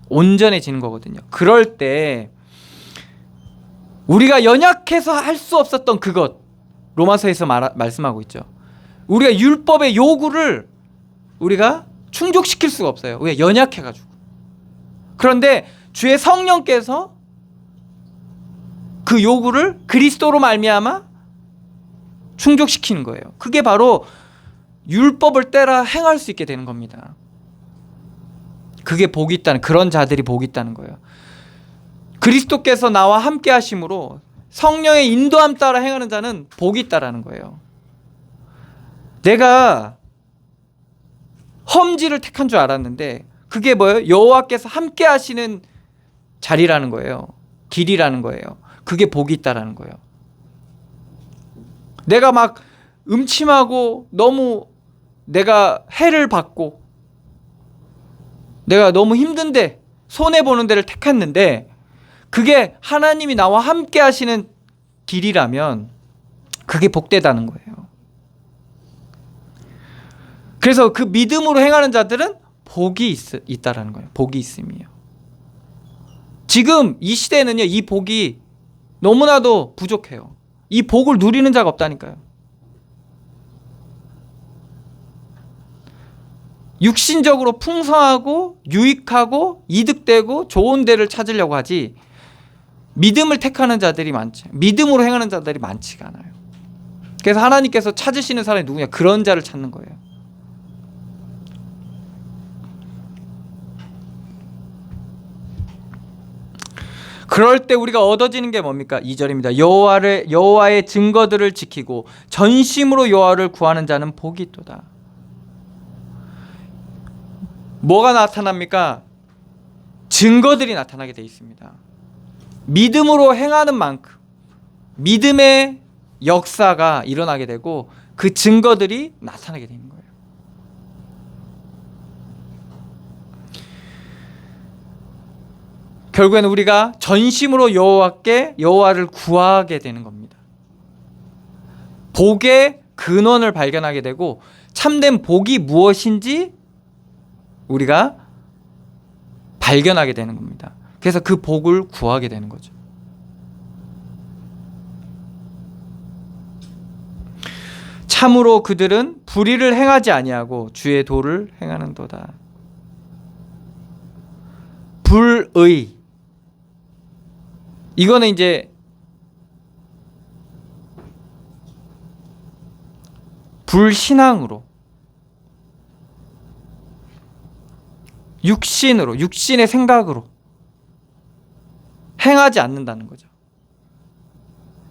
A: 온전해지는 거거든요. 그럴 때 우리가 연약해서 할 수 없었던 그것, 로마서에서 말씀하고 있죠. 우리가 율법의 요구를 우리가 충족시킬 수가 없어요. 왜? 연약해가지고. 그런데 주의 성령께서 그 요구를 그리스도로 말미암아 충족시키는 거예요. 그게 바로 율법을 따라 행할 수 있게 되는 겁니다. 그게 복이 있다는, 그런 자들이 복이 있다는 거예요. 그리스도께서 나와 함께 하심으로 성령의 인도함 따라 행하는 자는 복이 있다라는 거예요. 내가 험지를 택한 줄 알았는데 그게 뭐예요? 여호와께서 함께 하시는 자리라는 거예요. 길이라는 거예요. 그게 복이 있다라는 거예요. 내가 막 음침하고 너무 내가 해를 받고 내가 너무 힘든데 손해보는 데를 택했는데 그게 하나님이 나와 함께 하시는 길이라면 그게 복되다는 거예요. 그래서 그 믿음으로 행하는 자들은 복이 있다라는 거예요. 복이 있음이에요. 지금 이 시대에는요, 이 복이 너무나도 부족해요. 이 복을 누리는 자가 없다니까요. 육신적으로 풍성하고 유익하고 이득되고 좋은 데를 찾으려고 하지 믿음을 택하는 자들이 믿음으로 행하는 자들이 많지가 않아요. 그래서 하나님께서 찾으시는 사람이 누구냐? 그런 자를 찾는 거예요. 그럴 때 우리가 얻어지는 게 뭡니까? 2절입니다. 여호와의 증거들을 지키고 전심으로 여호와를 구하는 자는 복이 있도다. 뭐가 나타납니까? 증거들이 나타나게 되어 있습니다. 믿음으로 행하는 만큼 믿음의 역사가 일어나게 되고 그 증거들이 나타나게 되는 거예요. 결국에는 우리가 전심으로 여호와를 구하게 되는 겁니다. 복의 근원을 발견하게 되고 참된 복이 무엇인지 우리가 발견하게 되는 겁니다. 그래서 그 복을 구하게 되는 거죠. 참으로 그들은 불의를 행하지 아니하고 주의 도를 행하는도다. 불의, 이거는 이제 불신앙으로 육신의 생각으로 행하지 않는다는 거죠.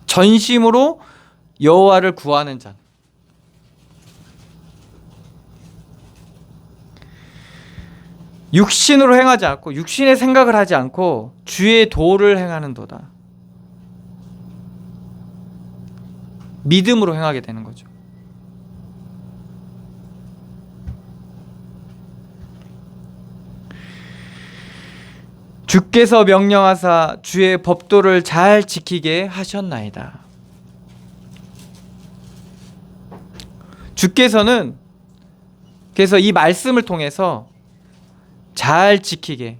A: 전심으로 여호와를 구하는 자는 육신으로 행하지 않고 육신의 생각을 하지 않고 주의 도를 행하는도다. 믿음으로 행하게 되는 거죠. 주께서 명령하사 주의 법도를 잘 지키게 하셨나이다. 주께서는 그래서 이 말씀을 통해서 잘 지키게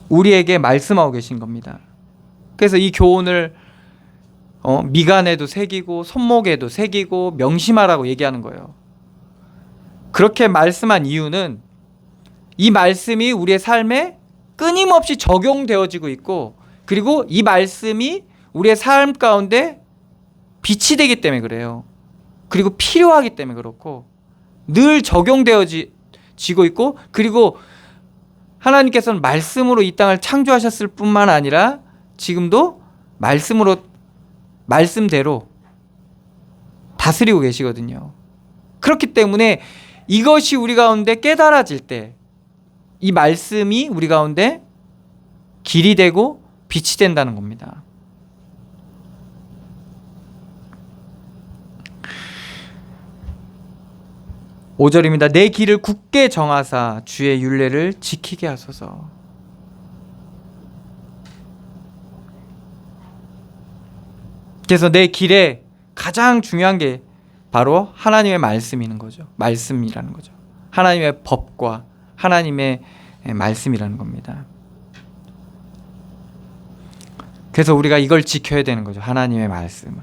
A: 우리에게 말씀하고 계신 겁니다. 그래서 이 교훈을 미간에도 새기고 손목에도 새기고 명심하라고 얘기하는 거예요. 그렇게 말씀한 이유는 이 말씀이 우리의 삶에 끊임없이 적용되어지고 있고 그리고 이 말씀이 우리의 삶 가운데 빛이 되기 때문에 그래요. 그리고 필요하기 때문에 그렇고 늘 적용되어지고 있고 그리고 하나님께서는 말씀으로 이 땅을 창조하셨을 뿐만 아니라 지금도 말씀대로 다스리고 계시거든요. 그렇기 때문에 이것이 우리 가운데 깨달아질 때 이 말씀이 우리 가운데 길이 되고 빛이 된다는 겁니다. (5절입니다) 내 길을 굳게 정하사 주의 율례를 지키게 하소서. 그래서 내 길에 가장 중요한 게 바로 하나님의 말씀이라는 거죠. 하나님의 법과 하나님의 말씀이라는 겁니다. 그래서 우리가 이걸 지켜야 되는 거죠. 하나님의 말씀을.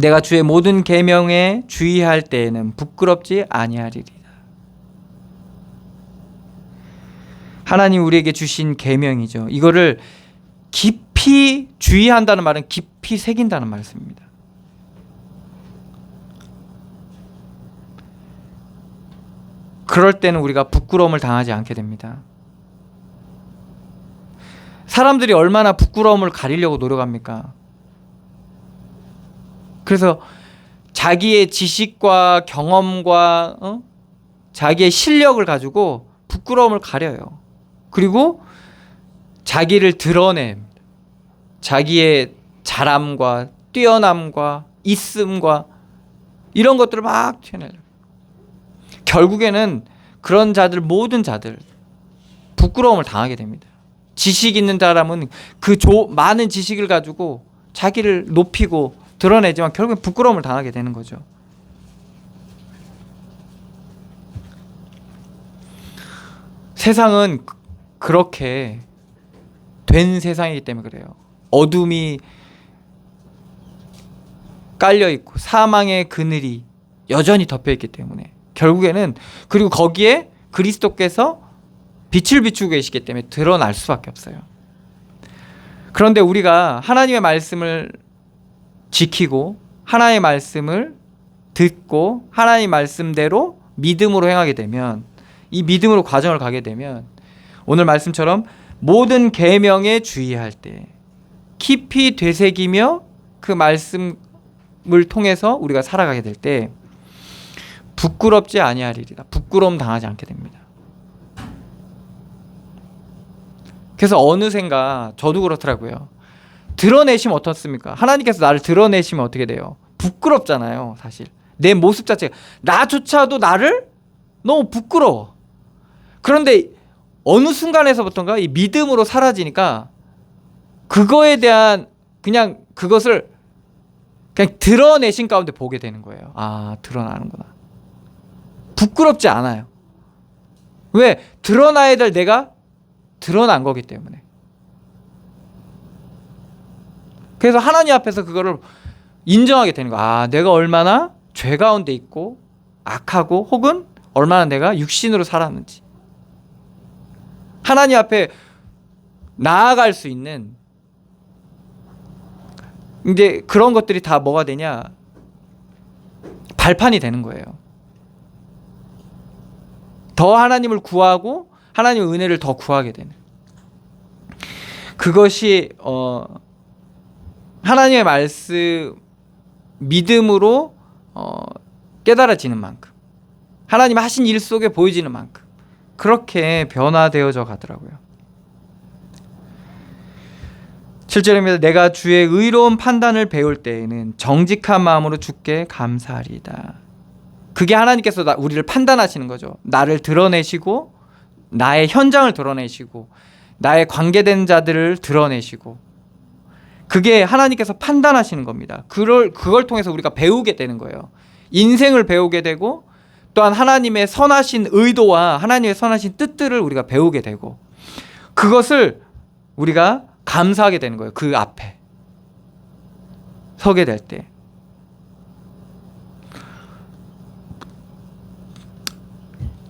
A: 내가 주의 모든 계명에 주의할 때에는 부끄럽지 아니하리이다. 하나님 우리에게 주신 계명이죠. 이거를 깊이 주의한다는 말은 깊이 새긴다는 말씀입니다. 그럴 때는 우리가 부끄러움을 당하지 않게 됩니다. 사람들이 얼마나 부끄러움을 가리려고 노력합니까? 그래서 자기의 지식과 경험과 자기의 실력을 가지고 부끄러움을 가려요. 그리고 자기를 드러냅니다. 자기의 잘함과 뛰어남과 있음과 이런 것들을 막 튀어내요. 결국에는 그런 자들, 모든 자들 부끄러움을 당하게 됩니다. 지식 있는 사람은 그 많은 지식을 가지고 자기를 높이고 드러내지만 결국엔 부끄러움을 당하게 되는 거죠. 세상은 그렇게 된 세상이기 때문에 그래요. 어둠이 깔려 있고 사망의 그늘이 여전히 덮여 있기 때문에 결국에는, 그리고 거기에 그리스도께서 빛을 비추고 계시기 때문에 드러날 수밖에 없어요. 그런데 우리가 하나님의 말씀을 지키고 하나님의 말씀을 듣고 하나님의 말씀대로 믿음으로 행하게 되면, 이 믿음으로 과정을 가게 되면 오늘 말씀처럼 모든 계명에 주의할 때 깊이 되새기며 그 말씀을 통해서 우리가 살아가게 될 때 부끄럽지 아니하리라. 부끄러움 당하지 않게 됩니다. 그래서 어느샌가 저도 그렇더라고요. 드러내시면 어떻습니까? 하나님께서 나를 드러내시면 어떻게 돼요? 부끄럽잖아요. 사실 내 모습 자체가, 나조차도 나를 너무 부끄러워. 그런데 어느 순간에서부터인가 이 믿음으로 사라지니까 그거에 대한 그냥 그것을 그냥 드러내신 가운데 보게 되는 거예요. 아, 드러나는구나. 부끄럽지 않아요. 왜? 드러나야 될 내가 드러난 거기 때문에. 그래서 하나님 앞에서 그거를 인정하게 되는 거야. 아, 내가 얼마나 죄 가운데 있고 악하고 혹은 얼마나 내가 육신으로 살았는지. 하나님 앞에 나아갈 수 있는 이제 그런 것들이 다 뭐가 되냐? 발판이 되는 거예요. 더 하나님을 구하고 하나님의 은혜를 더 구하게 되는, 그것이 하나님의 말씀 믿음으로 깨달아지는 만큼, 하나님 하신 일 속에 보여지는 만큼 그렇게 변화되어져 가더라고요. 7절입니다. 내가 주의 의로운 판단을 배울 때에는 정직한 마음으로 주께 감사하리이다. 그게 하나님께서 우리를 판단하시는 거죠. 나를 드러내시고 나의 현장을 드러내시고 나의 관계된 자들을 드러내시고, 그게 하나님께서 판단하시는 겁니다. 그걸 통해서 우리가 배우게 되는 거예요. 인생을 배우게 되고 또한 하나님의 선하신 의도와 하나님의 선하신 뜻들을 우리가 배우게 되고, 그것을 우리가 감사하게 되는 거예요. 그 앞에 서게 될 때.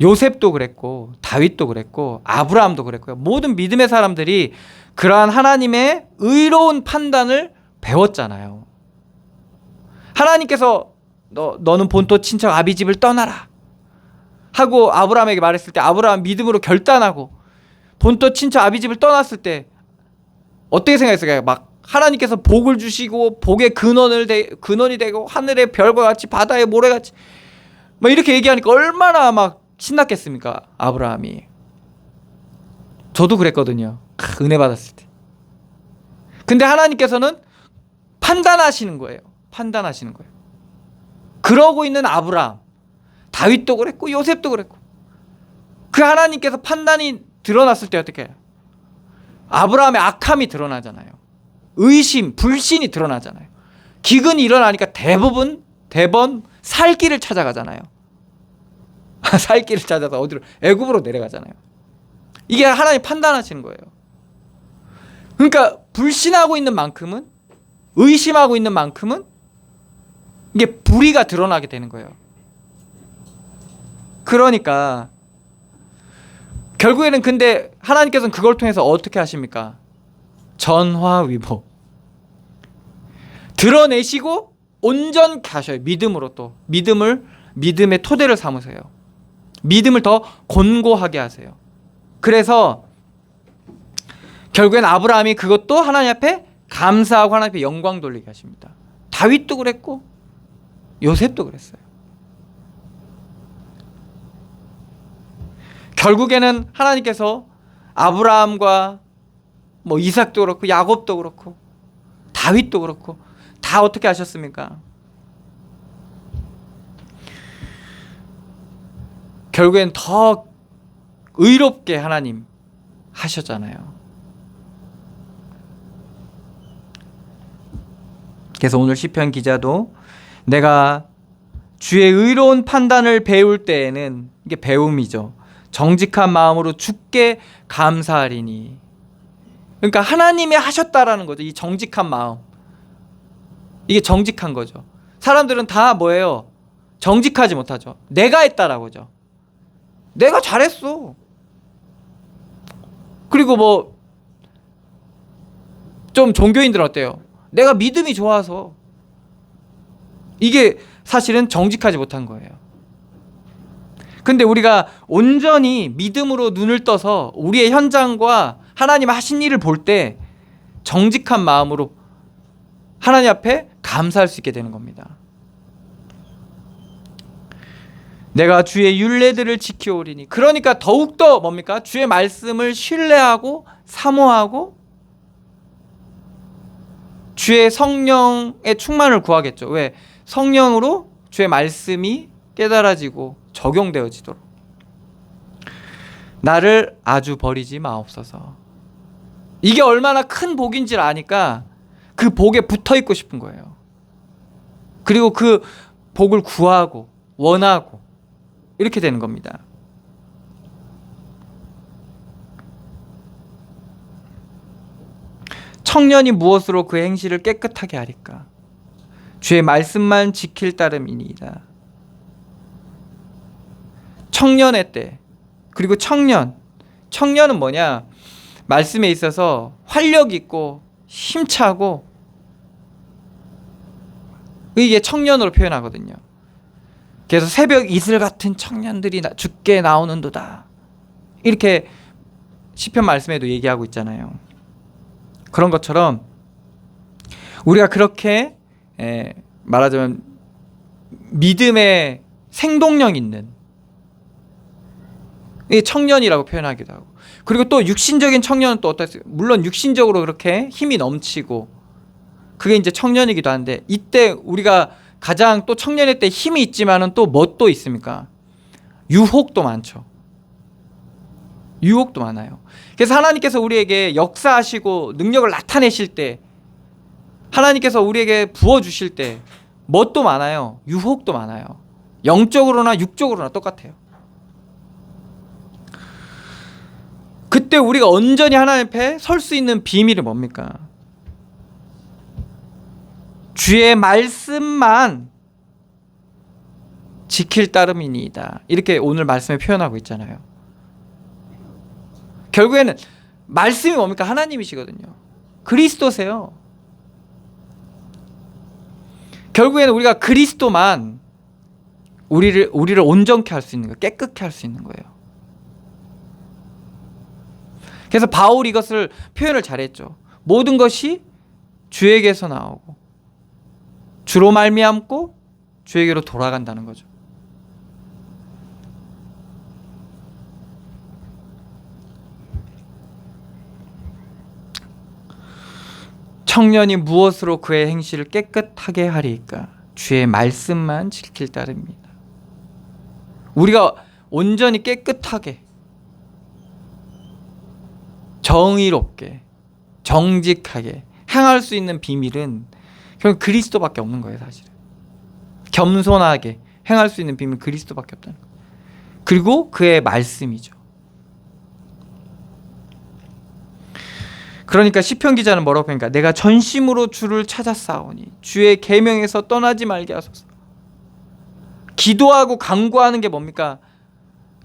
A: 요셉도 그랬고 다윗도 그랬고 아브라함도 그랬고요. 모든 믿음의 사람들이 그러한 하나님의 의로운 판단을 배웠잖아요. 하나님께서 너는 본토 친척 아비 집을 떠나라 하고 아브라함에게 말했을 때, 아브라함 믿음으로 결단하고 본토 친척 아비 집을 떠났을 때 어떻게 생각했을까요? 막 하나님께서 복을 주시고 복의 근원이 되고 하늘의 별과 같이 바다의 모래같이 막 이렇게 얘기하니까 얼마나 막 신났겠습니까? 아브라함이. 저도 그랬거든요. 은혜 받았을 때. 근데 하나님께서는 판단하시는 거예요. 판단하시는 거예요. 그러고 있는 아브라함, 다윗도 그랬고 요셉도 그랬고, 그 하나님께서 판단이 드러났을 때 어떻게 해요? 아브라함의 악함이 드러나잖아요. 의심, 불신이 드러나잖아요. 기근이 일어나니까 대번 살 길을 찾아가잖아요. 살 길을 찾아서 어디로? 애굽으로 내려가잖아요. 이게 하나님 판단하시는 거예요. 그러니까 불신하고 있는 만큼은, 의심하고 있는 만큼은 이게 불의가 드러나게 되는 거예요. 그러니까 결국에는 근데 하나님께서는 그걸 통해서 어떻게 하십니까? 전화위복 드러내시고 온전케 하셔요. 믿음으로, 또 믿음의 토대를 삼으세요. 믿음을 더 곤고하게 하세요. 그래서 결국엔 아브라함이 그것도 하나님 앞에 감사하고 하나님 앞에 영광 돌리게 하십니다. 다윗도 그랬고 요셉도 그랬어요. 결국에는 하나님께서 아브라함과 뭐 이삭도 그렇고 야곱도 그렇고 다윗도 그렇고 다 어떻게 하셨습니까? 결국엔 더 의롭게 하나님 하셨잖아요. 그래서 오늘 시편 기자도 내가 주의 의로운 판단을 배울 때에는, 이게 배움이죠, 정직한 마음으로 주께 감사하리니. 그러니까 하나님이 하셨다라는 거죠. 이 정직한 마음, 이게 정직한 거죠. 사람들은 다 뭐예요? 정직하지 못하죠. 내가 했다라고 하죠. 내가 잘했어. 그리고 뭐 좀 종교인들은 어때요? 내가 믿음이 좋아서. 이게 사실은 정직하지 못한 거예요. 근데 우리가 온전히 믿음으로 눈을 떠서 우리의 현장과 하나님 하신 일을 볼 때 정직한 마음으로 하나님 앞에 감사할 수 있게 되는 겁니다. 내가 주의 율례들을 지켜오리니. 그러니까 더욱더 뭡니까? 주의 말씀을 신뢰하고 사모하고 주의 성령의 충만을 구하겠죠. 왜? 성령으로 주의 말씀이 깨달아지고 적용되어지도록. 나를 아주 버리지 마옵소서. 이게 얼마나 큰 복인지를 아니까 그 복에 붙어 있고 싶은 거예요. 그리고 그 복을 구하고 원하고 이렇게 되는 겁니다. 청년이 무엇으로 그 행실을 깨끗하게 하리까? 주의 말씀만 지킬 따름이니이다. 청년의 때, 그리고 청년은 뭐냐? 말씀에 있어서 활력 있고 힘차고, 이게 청년으로 표현하거든요. 그래서 새벽 이슬 같은 청년들이 주께 나오는도다, 이렇게 시편 말씀에도 얘기하고 있잖아요. 그런 것처럼 우리가 그렇게 말하자면 믿음의 생동력 있는 이 청년이라고 표현하기도 하고, 그리고 또 육신적인 청년은 또 어떻습니까? 물론 육신적으로 그렇게 힘이 넘치고 그게 이제 청년이기도 한데, 이때 우리가 가장 또 청년의 때 힘이 있지만은 또 뭐 또 있습니까? 유혹도 많죠. 유혹도 많아요. 그래서 하나님께서 우리에게 역사하시고 능력을 나타내실 때, 하나님께서 우리에게 부어주실 때 뭣도 많아요? 유혹도 많아요. 영적으로나 육적으로나 똑같아요. 그때 우리가 온전히 하나님 앞에 설 수 있는 비밀이 뭡니까? 주의 말씀만 지킬 따름이니이다, 이렇게 오늘 말씀에 표현하고 있잖아요. 결국에는 말씀이 뭡니까? 하나님이시거든요. 그리스도세요. 결국에는 우리가 그리스도만 우리를 온전케 할 수 있는 거예요. 깨끗게 할 수 있는 거예요. 그래서 바울이 이것을 표현을 잘했죠. 모든 것이 주에게서 나오고 주로 말미암고 주에게로 돌아간다는 거죠. 청년이 무엇으로 그의 행실을 깨끗하게 하리까? 주의 말씀만 지킬 따름입니다. 우리가 온전히 깨끗하게, 정의롭게, 정직하게 행할 수 있는 비밀은 결국 그리스도밖에 없는 거예요, 사실은. 겸손하게 행할 수 있는 비밀은 그리스도밖에 없다는 거예요. 그리고 그의 말씀이죠. 그러니까 시편 기자는 뭐라고 합니까? 내가 전심으로 주를 찾았사오니 주의 계명에서 떠나지 말게 하소서. 기도하고 간구하는 게 뭡니까?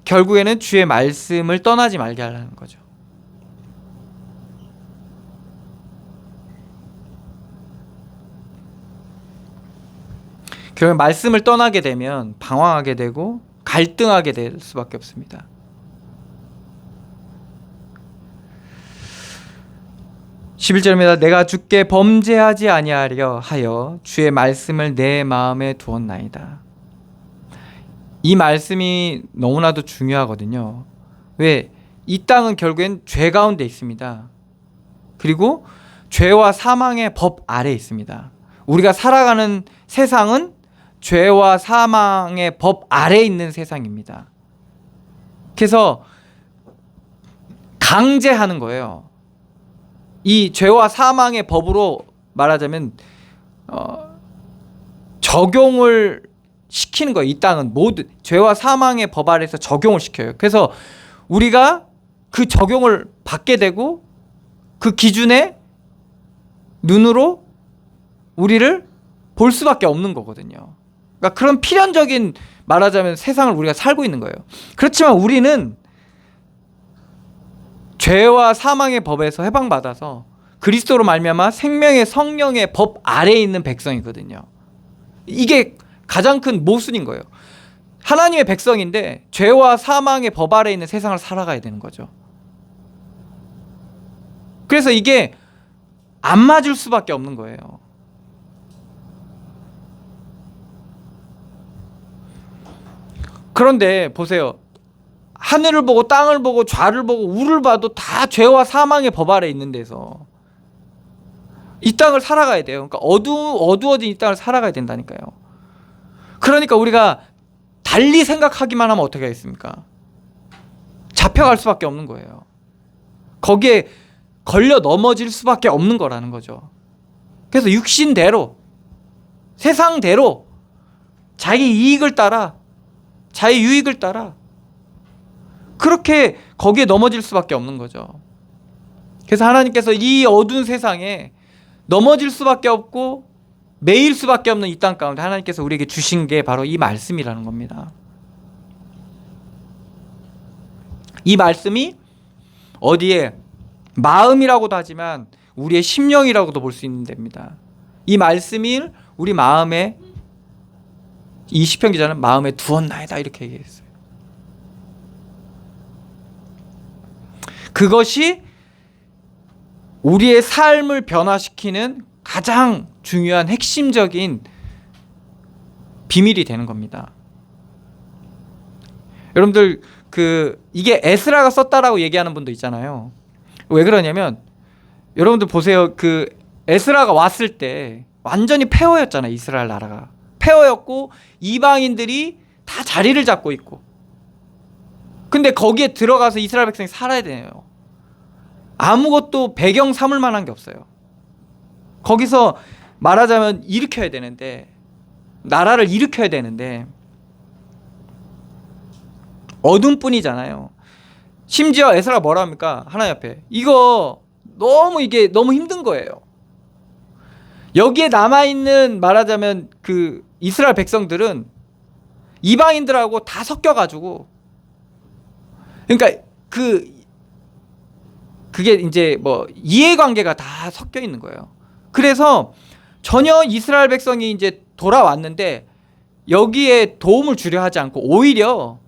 A: 결국에는 주의 말씀을 떠나지 말게 하라는 거죠. 결국 말씀을 떠나게 되면 방황하게 되고 갈등하게 될 수밖에 없습니다. 11절입니다. 내가 주께 범죄하지 아니하려 하여 주의 말씀을 내 마음에 두었나이다. 이 말씀이 너무나도 중요하거든요. 왜? 이 땅은 결국엔 죄 가운데 있습니다. 그리고 죄와 사망의 법 아래에 있습니다. 우리가 살아가는 세상은 죄와 사망의 법 아래에 있는 세상입니다. 그래서 강제하는 거예요. 이 죄와 사망의 법으로 말하자면 적용을 시키는 거예요. 이 땅은 모든 죄와 사망의 법 아래에서 적용을 시켜요. 그래서 우리가 그 적용을 받게 되고 그 기준에 눈으로 우리를 볼 수밖에 없는 거거든요. 그러니까 그런 필연적인 말하자면 세상을 우리가 살고 있는 거예요. 그렇지만 우리는 죄와 사망의 법에서 해방받아서 그리스도로 말미암아 생명의 성령의 법 아래에 있는 백성이거든요. 이게 가장 큰 모순인 거예요. 하나님의 백성인데 죄와 사망의 법 아래에 있는 세상을 살아가야 되는 거죠. 그래서 이게 안 맞을 수밖에 없는 거예요. 그런데 보세요. 하늘을 보고 땅을 보고 좌를 보고 우를 봐도 다 죄와 사망의 법 아래에 있는 데서 이 땅을 살아가야 돼요. 그러니까 어두워진 이 땅을 살아가야 된다니까요. 그러니까 우리가 달리 생각하기만 하면 어떻게 하겠습니까? 잡혀갈 수밖에 없는 거예요. 거기에 걸려 넘어질 수밖에 없는 거라는 거죠. 그래서 육신대로 세상대로 자기 이익을 따라 자기 유익을 따라 그렇게 거기에 넘어질 수밖에 없는 거죠. 그래서 하나님께서 이 어두운 세상에 넘어질 수밖에 없고 매일 수밖에 없는 이 땅 가운데 하나님께서 우리에게 주신 게 바로 이 말씀이라는 겁니다. 이 말씀이 어디에 마음이라고도 하지만 우리의 심령이라고도 볼 수 있는 데입니다. 이 말씀이 우리 마음에 이 시편 기자는 마음에 두었나이다 이렇게 얘기했어요. 그것이 우리의 삶을 변화시키는 가장 중요한 핵심적인 비밀이 되는 겁니다. 여러분들 이게 에스라가 썼다라고 얘기하는 분도 있잖아요. 왜 그러냐면 여러분들 보세요. 에스라가 왔을 때 완전히 폐허였잖아요. 이스라엘 나라가 폐허였고 이방인들이 다 자리를 잡고 있고, 근데 거기에 들어가서 이스라엘 백성이 살아야 돼요. 아무것도 배경 삼을 만한 게 없어요. 거기서 말하자면 일으켜야 되는데, 나라를 일으켜야 되는데 어둠뿐이잖아요. 심지어 에스라가 뭐라 합니까? 하나님 앞에 이게 너무 힘든 거예요. 여기에 남아있는 말하자면 이스라엘 백성들은 이방인들하고 다 섞여가지고, 그러니까 그게 이제 뭐 이해관계가 다 섞여 있는 거예요. 그래서 전혀 이스라엘 백성이 이제 돌아왔는데 여기에 도움을 주려 하지 않고 오히려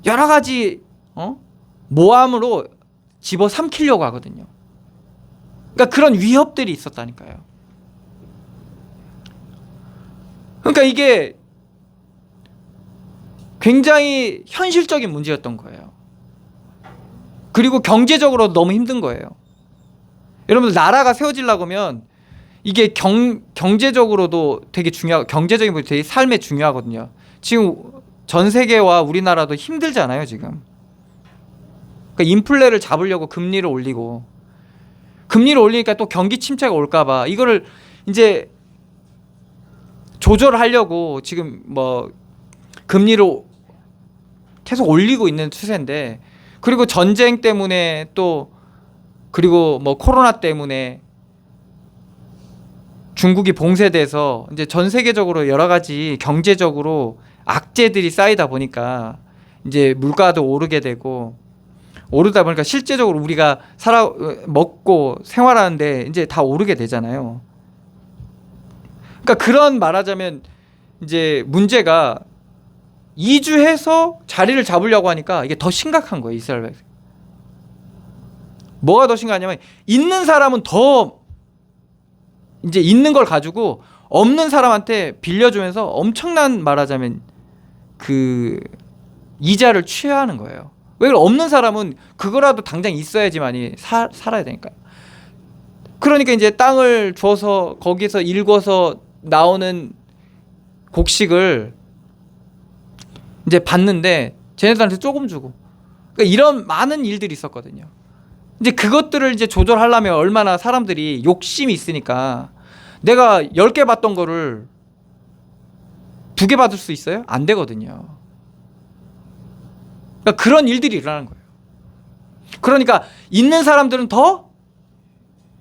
A: 여러 가지 모함으로 집어삼키려고 하거든요. 그러니까 그런 위협들이 있었다니까요. 그러니까 이게 굉장히 현실적인 문제였던 거예요. 그리고 경제적으로 너무 힘든 거예요. 여러분들 나라가 세워지려고 하면 이게 경제적으로도 되게 중요하고, 경제적인 부분이 되게 삶에 중요하거든요. 지금 전 세계와 우리나라도 힘들잖아요, 지금. 그러니까 인플레를 잡으려고 금리를 올리고, 금리를 올리니까 또 경기 침체가 올까봐 이거를 이제 조절하려고 지금 뭐 금리를 계속 올리고 있는 추세인데, 그리고 전쟁 때문에 또 그리고 뭐 코로나 때문에 중국이 봉쇄돼서 이제 전 세계적으로 여러 가지 경제적으로 악재들이 쌓이다 보니까 이제 물가도 오르게 되고, 오르다 보니까 실제적으로 우리가 먹고 생활하는데 이제 다 오르게 되잖아요. 그러니까 그런 말하자면 이제 문제가 이주해서 자리를 잡으려고 하니까 이게 더 심각한 거예요, 이스라엘 백성. 뭐가 더 심각하냐면 있는 사람은 더 이제 있는 걸 가지고 없는 사람한테 빌려주면서 엄청난 말하자면 그 이자를 취하는 거예요. 왜 그래? 없는 사람은 그거라도 당장 있어야지만이 살아야 되니까요. 그러니까 이제 땅을 줘서 거기서 일궈서 나오는 곡식을 이제 받는데 쟤네들한테 조금 주고, 그러니까 이런 많은 일들이 있었거든요. 이제 그것들을 이제 조절하려면 얼마나 사람들이 욕심이 있으니까 내가 10개 받던 거를 2개 받을 수 있어요? 안 되거든요. 그러니까 그런 일들이 일어나는 거예요. 그러니까 있는 사람들은 더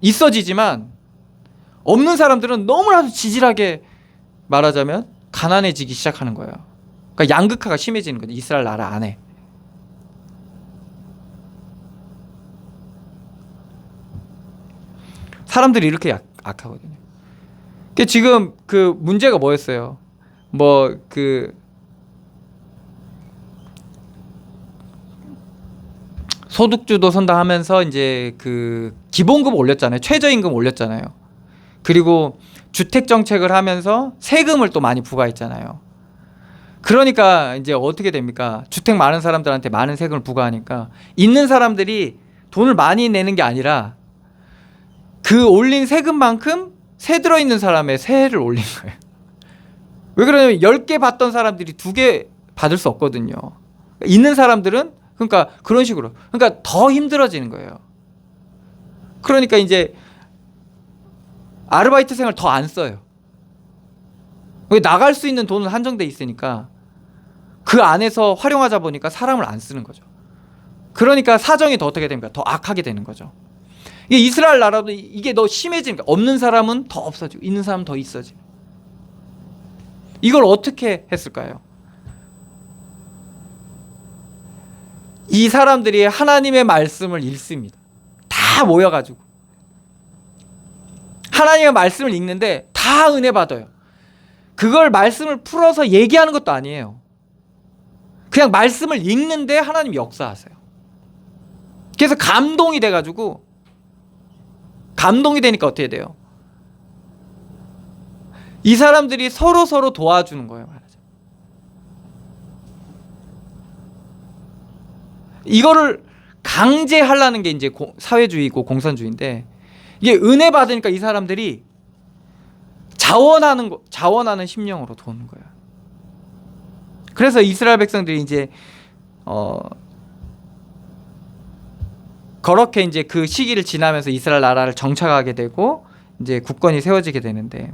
A: 있어지지만 없는 사람들은 너무나도 지질하게 말하자면 가난해지기 시작하는 거예요. 그러니까 양극화가 심해지는 거죠. 이스라엘 나라 안에. 사람들이 이렇게 악하거든요. 그러니까 지금 그 문제가 뭐였어요? 뭐 그 소득주도 선다하면서 이제 그 기본금 올렸잖아요. 최저임금 올렸잖아요. 그리고 주택 정책을 하면서 세금을 또 많이 부과했잖아요. 그러니까 이제 어떻게 됩니까? 주택 많은 사람들한테 많은 세금을 부과하니까 있는 사람들이 돈을 많이 내는 게 아니라 그 올린 세금만큼 세 들어있는 사람의 세를 올린 거예요. 왜 그러냐면 10개 받던 사람들이 2개 받을 수 없거든요. 있는 사람들은 그러니까 그런 식으로, 그러니까 더 힘들어지는 거예요. 그러니까 이제 아르바이트생을 더 안 써요. 나갈 수 있는 돈은 한정돼 있으니까 그 안에서 활용하자 보니까 사람을 안 쓰는 거죠. 그러니까 사정이 더 어떻게 됩니까? 더 악하게 되는 거죠. 이게 이스라엘 나라도 이게 더 심해지니까 없는 사람은 더 없어지고 있는 사람은 더 있어지고. 이걸 어떻게 했을까요? 이 사람들이 하나님의 말씀을 읽습니다. 다 모여가지고 하나님의 말씀을 읽는데 다 은혜 받아요. 그걸 말씀을 풀어서 얘기하는 것도 아니에요. 그냥 말씀을 읽는데 하나님 역사하세요. 그래서 감동이 돼가지고, 감동이 되니까 어떻게 돼요? 이 사람들이 서로 도와주는 거예요. 이거를 강제하려는 게 이제 사회주의고 공산주의인데, 이게 은혜 받으니까 이 사람들이 자원하는 심령으로 도는 거예요. 그래서 이스라엘 백성들이 이제 그렇게 이제 그 시기를 지나면서 이스라엘 나라를 정착하게 되고 이제 국권이 세워지게 되는데,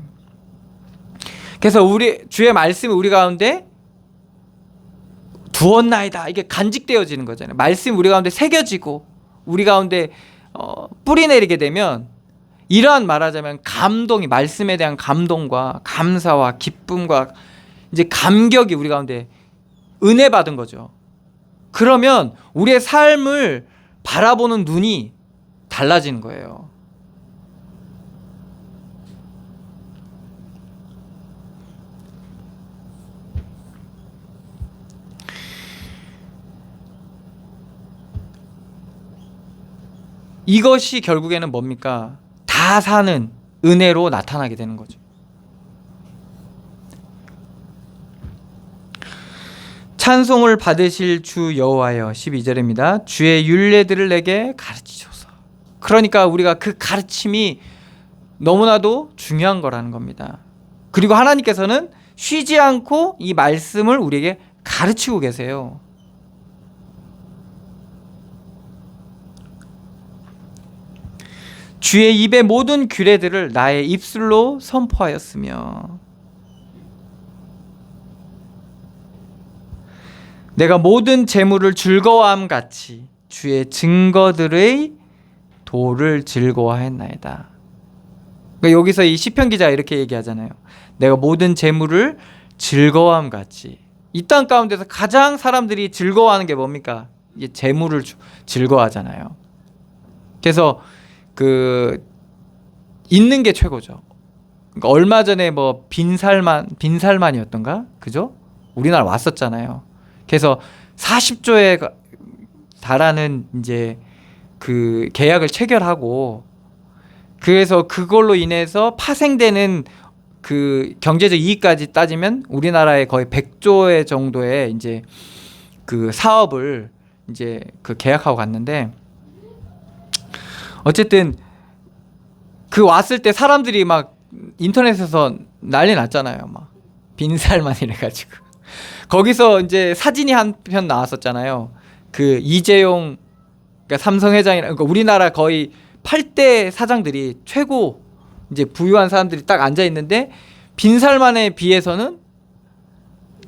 A: 그래서 우리 주의 말씀이 우리 가운데 두었나이다, 이게 간직되어지는 거잖아요. 말씀이 우리 가운데 새겨지고 우리 가운데 뿌리 내리게 되면 이러한 말하자면 감동이, 말씀에 대한 감동과 감사와 기쁨과 이제 감격이 우리 가운데 은혜 받은 거죠. 그러면 우리의 삶을 바라보는 눈이 달라지는 거예요. 이것이 결국에는 뭡니까? 다 사는 은혜로 나타나게 되는 거죠. 찬송을 받으실 주 여호와여, 12절입니다. 주의 율례들을 내게 가르치소서. 그러니까 우리가 그 가르침이 너무나도 중요한 거라는 겁니다. 그리고 하나님께서는 쉬지 않고 이 말씀을 우리에게 가르치고 계세요. 주의 입의 모든 규례들을 나의 입술로 선포하였으며 내가 모든 재물을 즐거워함 같이 주의 증거들의 도를 즐거워하였나이다. 그러니까 여기서 이 시편 기자가 이렇게 얘기하잖아요. 내가 모든 재물을 즐거워함 같이. 이 땅 가운데서 가장 사람들이 즐거워하는 게 뭡니까? 이게 재물을 즐거워하잖아요. 그래서 그 있는 게 최고죠. 그러니까 얼마 전에 뭐 빈살만이었던가, 그죠? 우리나라 왔었잖아요. 그래서 40조에 달하는 이제 그 계약을 체결하고, 그래서 그걸로 인해서 파생되는 그 경제적 이익까지 따지면 우리나라의 거의 100조의 정도의 이제 그 사업을 이제 그 계약하고 갔는데, 어쨌든 그 왔을 때 사람들이 막 인터넷에서 난리 났잖아요. 막 빈살만 이래가지고 거기서 이제 사진이 한 편 나왔었잖아요. 그 이재용, 그러니까 삼성 회장이랑, 그러니까 우리나라 거의 8대 사장들이, 최고 이제 부유한 사람들이 딱 앉아 있는데 빈살만에 비해서는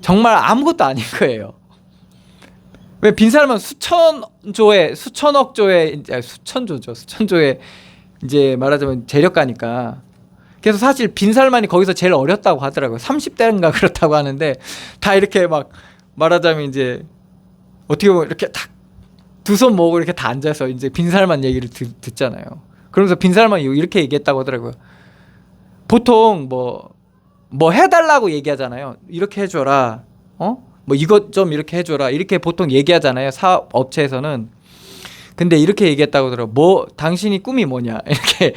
A: 정말 아무것도 아닌 거예요. 왜? 빈살만 수천억 조의 수천조의 이제 말하자면 재력가니까. 그래서 사실 빈살만이 거기서 제일 어렸다고 하더라고요. 30대인가 그렇다고 하는데, 다 이렇게 막 말하자면 이제 어떻게 보면 이렇게 딱 두 손 모으고 이렇게 다 앉아서 이제 빈살만 얘기를 듣잖아요. 그러면서 빈살만이 이렇게 얘기했다고 하더라고요. 보통 뭐 해달라고 얘기하잖아요. 이렇게 해줘라, 뭐 이것 좀 이렇게 해줘라, 이렇게 보통 얘기하잖아요, 사업 업체에서는. 근데 이렇게 얘기했다고 하더라고요. 뭐 당신이 꿈이 뭐냐, 이렇게,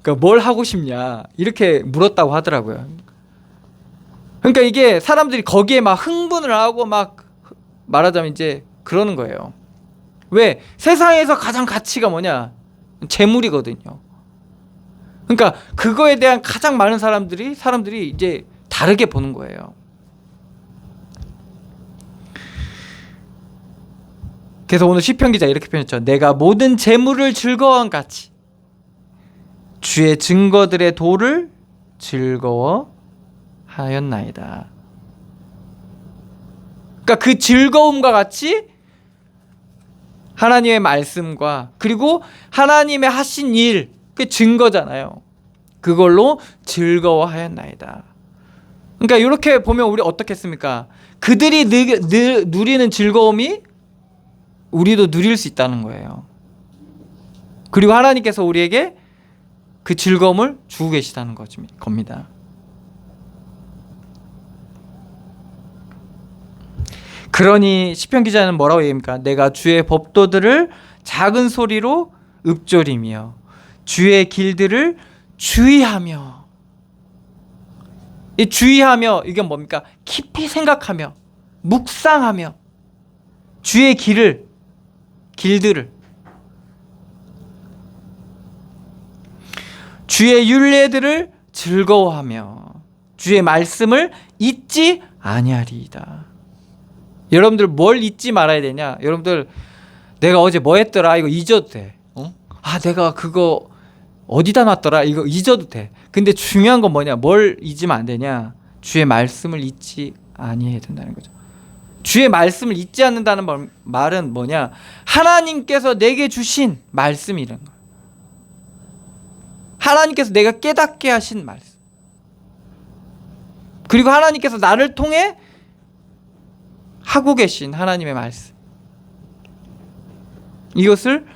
A: 그러니까 뭘 하고 싶냐, 이렇게 물었다고 하더라고요. 그러니까 이게 사람들이 거기에 막 흥분을 하고 막 말하자면 이제 그러는 거예요. 왜? 세상에서 가장 가치가 뭐냐? 재물이거든요. 그러니까 그거에 대한 가장 많은 사람들이 이제 다르게 보는 거예요. 그래서 오늘 시편 기자 이렇게 표현했죠. 내가 모든 재물을 즐거워한 같이 주의 증거들의 도를 즐거워하였나이다. 그러니까 그 즐거움과 같이 하나님의 말씀과, 그리고 하나님의 하신 일, 그 증거잖아요. 그걸로 즐거워하였나이다. 그러니까 이렇게 보면 우리 어떻겠습니까? 그들이 누리는 즐거움이 우리도 누릴 수 있다는 거예요. 그리고 하나님께서 우리에게 그 즐거움을 주고 계시다는 겁니다. 그러니 시편 기자는 뭐라고 얘기합니까? 내가 주의 법도들을 작은 소리로 읊조리며 주의 길들을 주의하며. 이 주의하며, 이게 뭡니까? 깊이 생각하며 묵상하며 주의 길들을, 주의 율례들을 즐거워하며 주의 말씀을 잊지 아니하리이다. 여러분들 뭘 잊지 말아야 되냐? 여러분들, 내가 어제 뭐 했더라, 이거 잊어도 돼. 내가 그거 어디다 놨더라, 이거 잊어도 돼. 근데 중요한 건 뭐냐? 뭘 잊으면 안 되냐? 주의 말씀을 잊지 아니해야 된다는 거죠. 주의 말씀을 잊지 않는다는 말은 뭐냐? 하나님께서 내게 주신 말씀이라는 거예요. 하나님께서 내가 깨닫게 하신 말씀, 그리고 하나님께서 나를 통해 하고 계신 하나님의 말씀, 이것을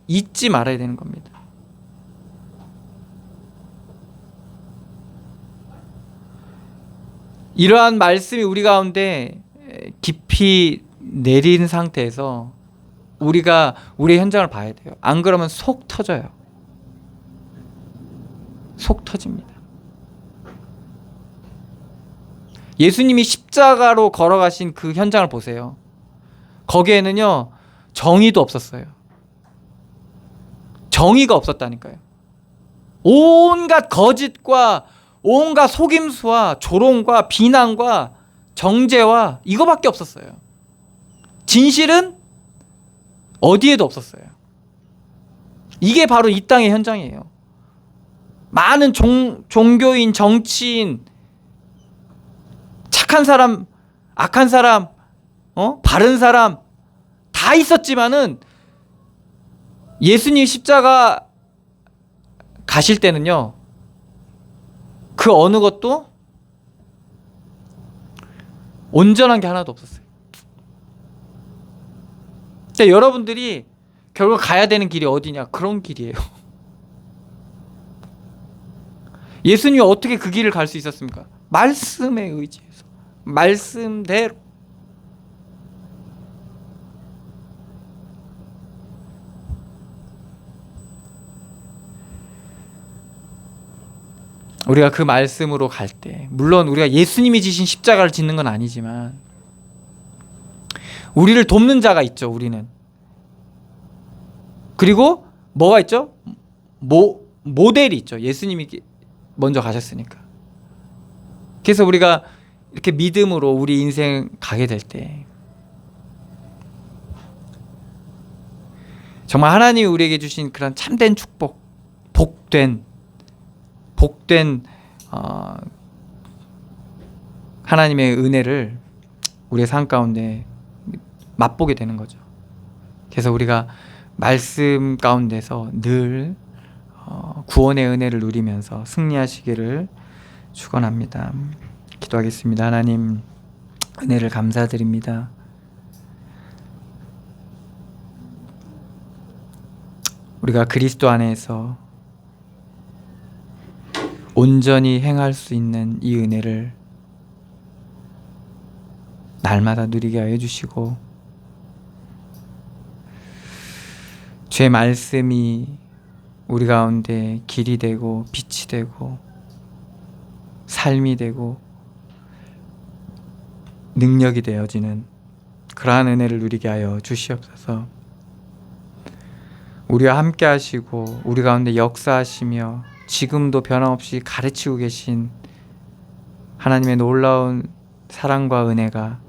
A: 잊지 말아야 되는 겁니다. 이러한 말씀이 우리 가운데 깊이 내린 상태에서 우리가 우리의 현장을 봐야 돼요. 안 그러면 속 터져요. 속 터집니다. 예수님이 십자가로 걸어가신 그 현장을 보세요. 거기에는요, 정의도 없었어요. 정의가 없었다니까요. 온갖 거짓과 온갖 속임수와 조롱과 비난과 정죄와 이거밖에 없었어요. 진실은 어디에도 없었어요. 이게 바로 이 땅의 현장이에요. 많은 종교인, 정치인, 착한 사람, 악한 사람, 바른 사람 다 있었지만은 예수님 십자가 가실 때는요, 그 어느 것도 온전한 게 하나도 없었어요. 근데 여러분들이 결국 가야 되는 길이 어디냐? 그런 길이에요. 예수님이 어떻게 그 길을 갈 수 있었습니까? 말씀에 의지해서, 말씀대로. 우리가 그 말씀으로 갈 때, 물론 우리가 예수님이 지신 십자가를 짓는 건 아니지만 우리를 돕는 자가 있죠. 우리는. 그리고 뭐가 있죠? 모델이 있죠. 예수님이 먼저 가셨으니까. 그래서 우리가 이렇게 믿음으로 우리 인생 가게 될 때 정말 하나님이 우리에게 주신 그런 참된 축복, 복된 하나님의 은혜를 우리의 삶 가운데 맛보게 되는 거죠. 그래서 우리가 말씀 가운데서 늘 구원의 은혜를 누리면서 승리하시기를 축원합니다. 기도하겠습니다. 하나님, 은혜를 감사드립니다. 우리가 그리스도 안에서 온전히 행할 수 있는 이 은혜를 날마다 누리게 하여 주시고, 주의 말씀이 우리 가운데 길이 되고 빛이 되고 삶이 되고 능력이 되어지는 그러한 은혜를 누리게 하여 주시옵소서. 우리와 함께 하시고 우리 가운데 역사하시며 지금도 변함없이 가르치고 계신 하나님의 놀라운 사랑과 은혜가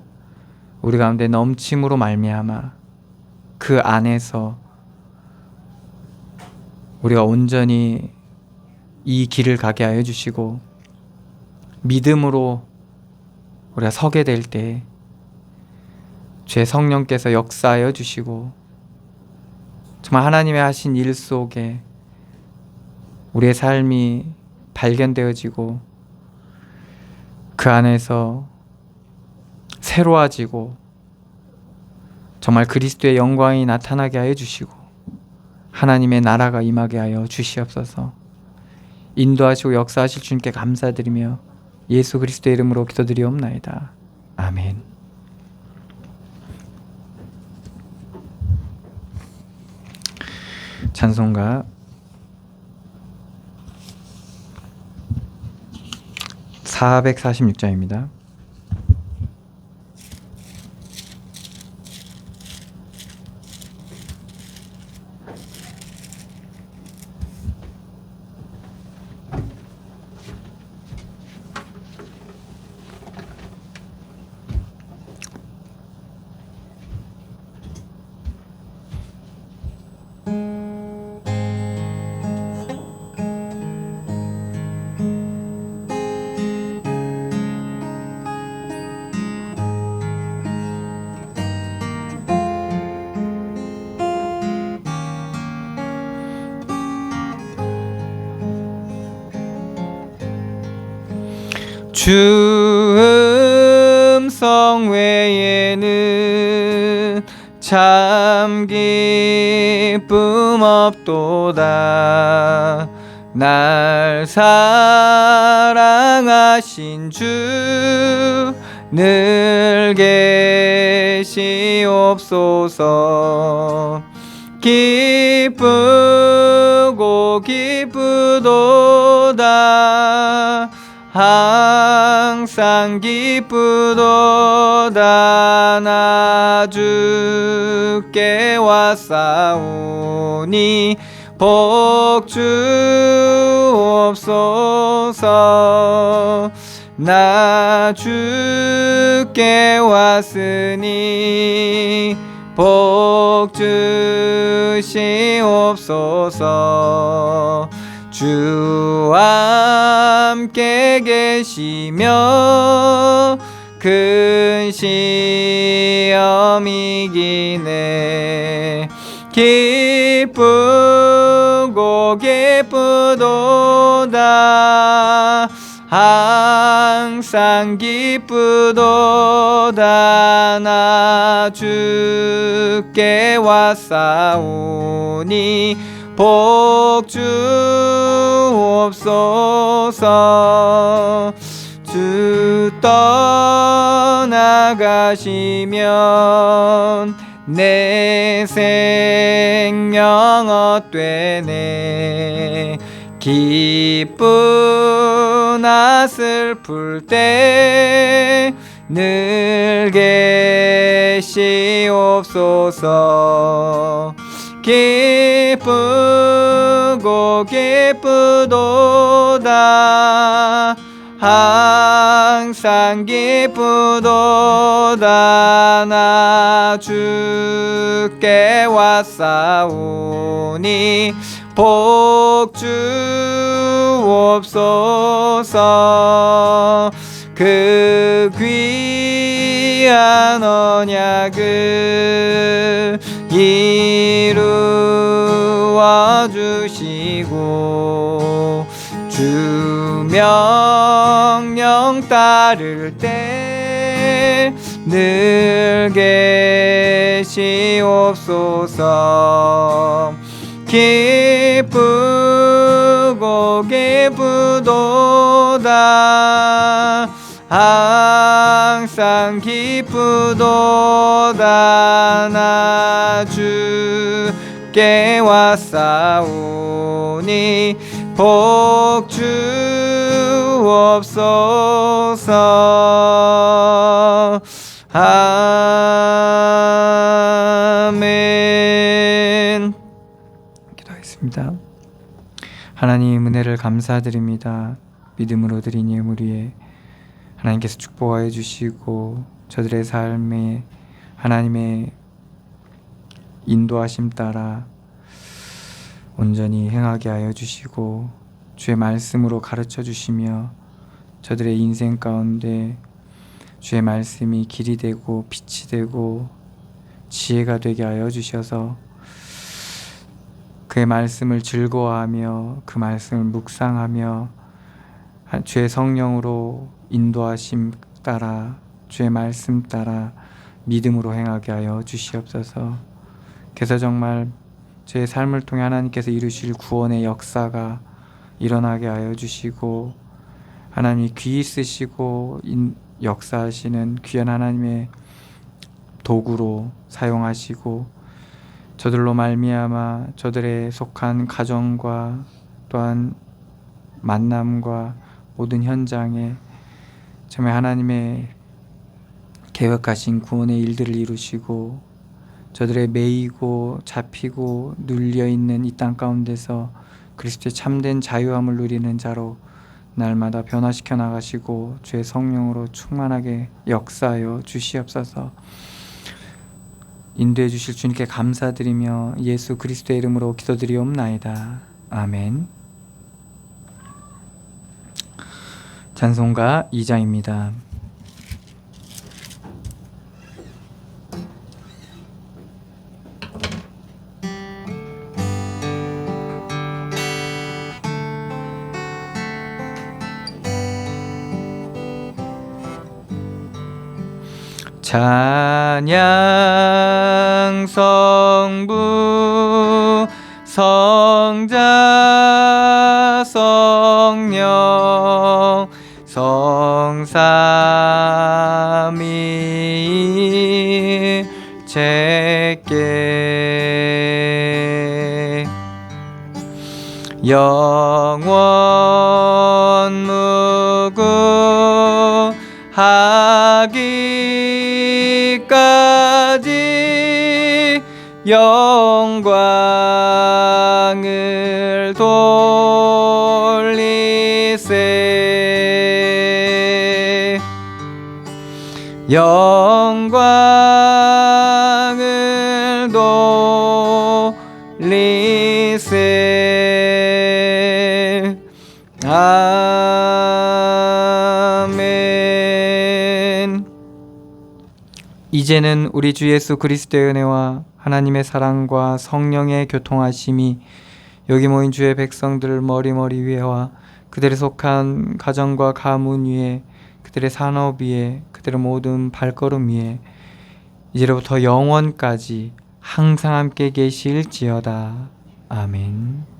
A: 우리 가운데 넘침으로 말미암아 그 안에서 우리가 온전히 이 길을 가게 하여 주시고 믿음으로 우리가 서게 될 때 주의 성령께서 역사하여 주시고 정말 하나님의 하신 일 속에 우리의 삶이 발견되어지고 그 안에서 새로워지고 정말 그리스도의 영광이 나타나게 하여 주시고 하나님의 나라가 임하게 하여 주시옵소서. 인도하시고 역사하실 주님께 감사드리며 예수 그리스도의 이름으로 기도드리옵나이다. 아멘. 찬송가 446장입니다. 주 음성 외에는 참 기쁨 없도다. 날 사랑하신 주 늘 계시옵소서. 기쁘고 기쁘도다. 항상 기쁘도다. 나 주께 왔사오니 복 주옵소서. 나 주께 왔으니 복 주시옵소서. 주와 함께 계시며 큰 시험 이기네. 기쁘고 기쁘도다. 항상 기쁘도다. 나 주께 왔사오니 복 주옵소서. 주 떠나가시면 내 생명 헛되네. 기쁘나 슬플 때 늘 계시옵소서. 기쁘고 기쁘도다 항상 기쁘도다 나 주께 왔사오니 복 주옵소서. 그 귀한 언약을 이루어 주시고 주 명령 따를 때 늘 계시옵소서. 기쁘고 기쁘도다 항상 기쁘도다 나 주께 왔사오니 복 주옵소서. 아멘. 기도하겠습니다. 하나님 은혜를 감사드립니다. 믿음으로 드린 예물 위에 하나님께서 축복하여 주시고 저들의 삶에 하나님의 인도하심 따라 온전히 행하게 하여 주시고 주의 말씀으로 가르쳐 주시며 저들의 인생 가운데 주의 말씀이 길이 되고 빛이 되고 지혜가 되게 하여 주셔서 그의 말씀을 즐거워하며 그 말씀을 묵상하며 주의 성령으로 인도하심 따라 주의 말씀 따라 믿음으로 행하게 하여 주시옵소서. 그래서 정말 제 삶을 통해 하나님께서 이루실 구원의 역사가 일어나게 하여 주시고 하나님이 귀히 쓰시고 역사하시는 귀한 하나님의 도구로 사용하시고 저들로 말미암아 저들의 속한 가정과 또한 만남과 모든 현장에 정말 하나님의 계획하신 구원의 일들을 이루시고 저들의 매이고 잡히고 눌려있는 이 땅 가운데서 그리스도의 참된 자유함을 누리는 자로 날마다 변화시켜 나가시고 주의 성령으로 충만하게 역사하여 주시옵소서. 인도해 주실 주님께 감사드리며 예수 그리스도의 이름으로 기도드리옵나이다. 아멘. 찬송가 2장입니다. 찬양 성부 성자 성령 성삼위일체께 영원 무궁하기까지 영광을 돌리세 영광을 돌리세 아멘. 이제는 우리 주 예수 그리스도의 은혜와 하나님의 사랑과 성령의 교통하심이 여기 모인 주의 백성들을 머리머리 위에와 그들의 속한 가정과 가문 위에 그들의 산업 위에 그들의 모든 발걸음 위에 이제로부터 영원까지 항상 함께 계실지어다. 아멘.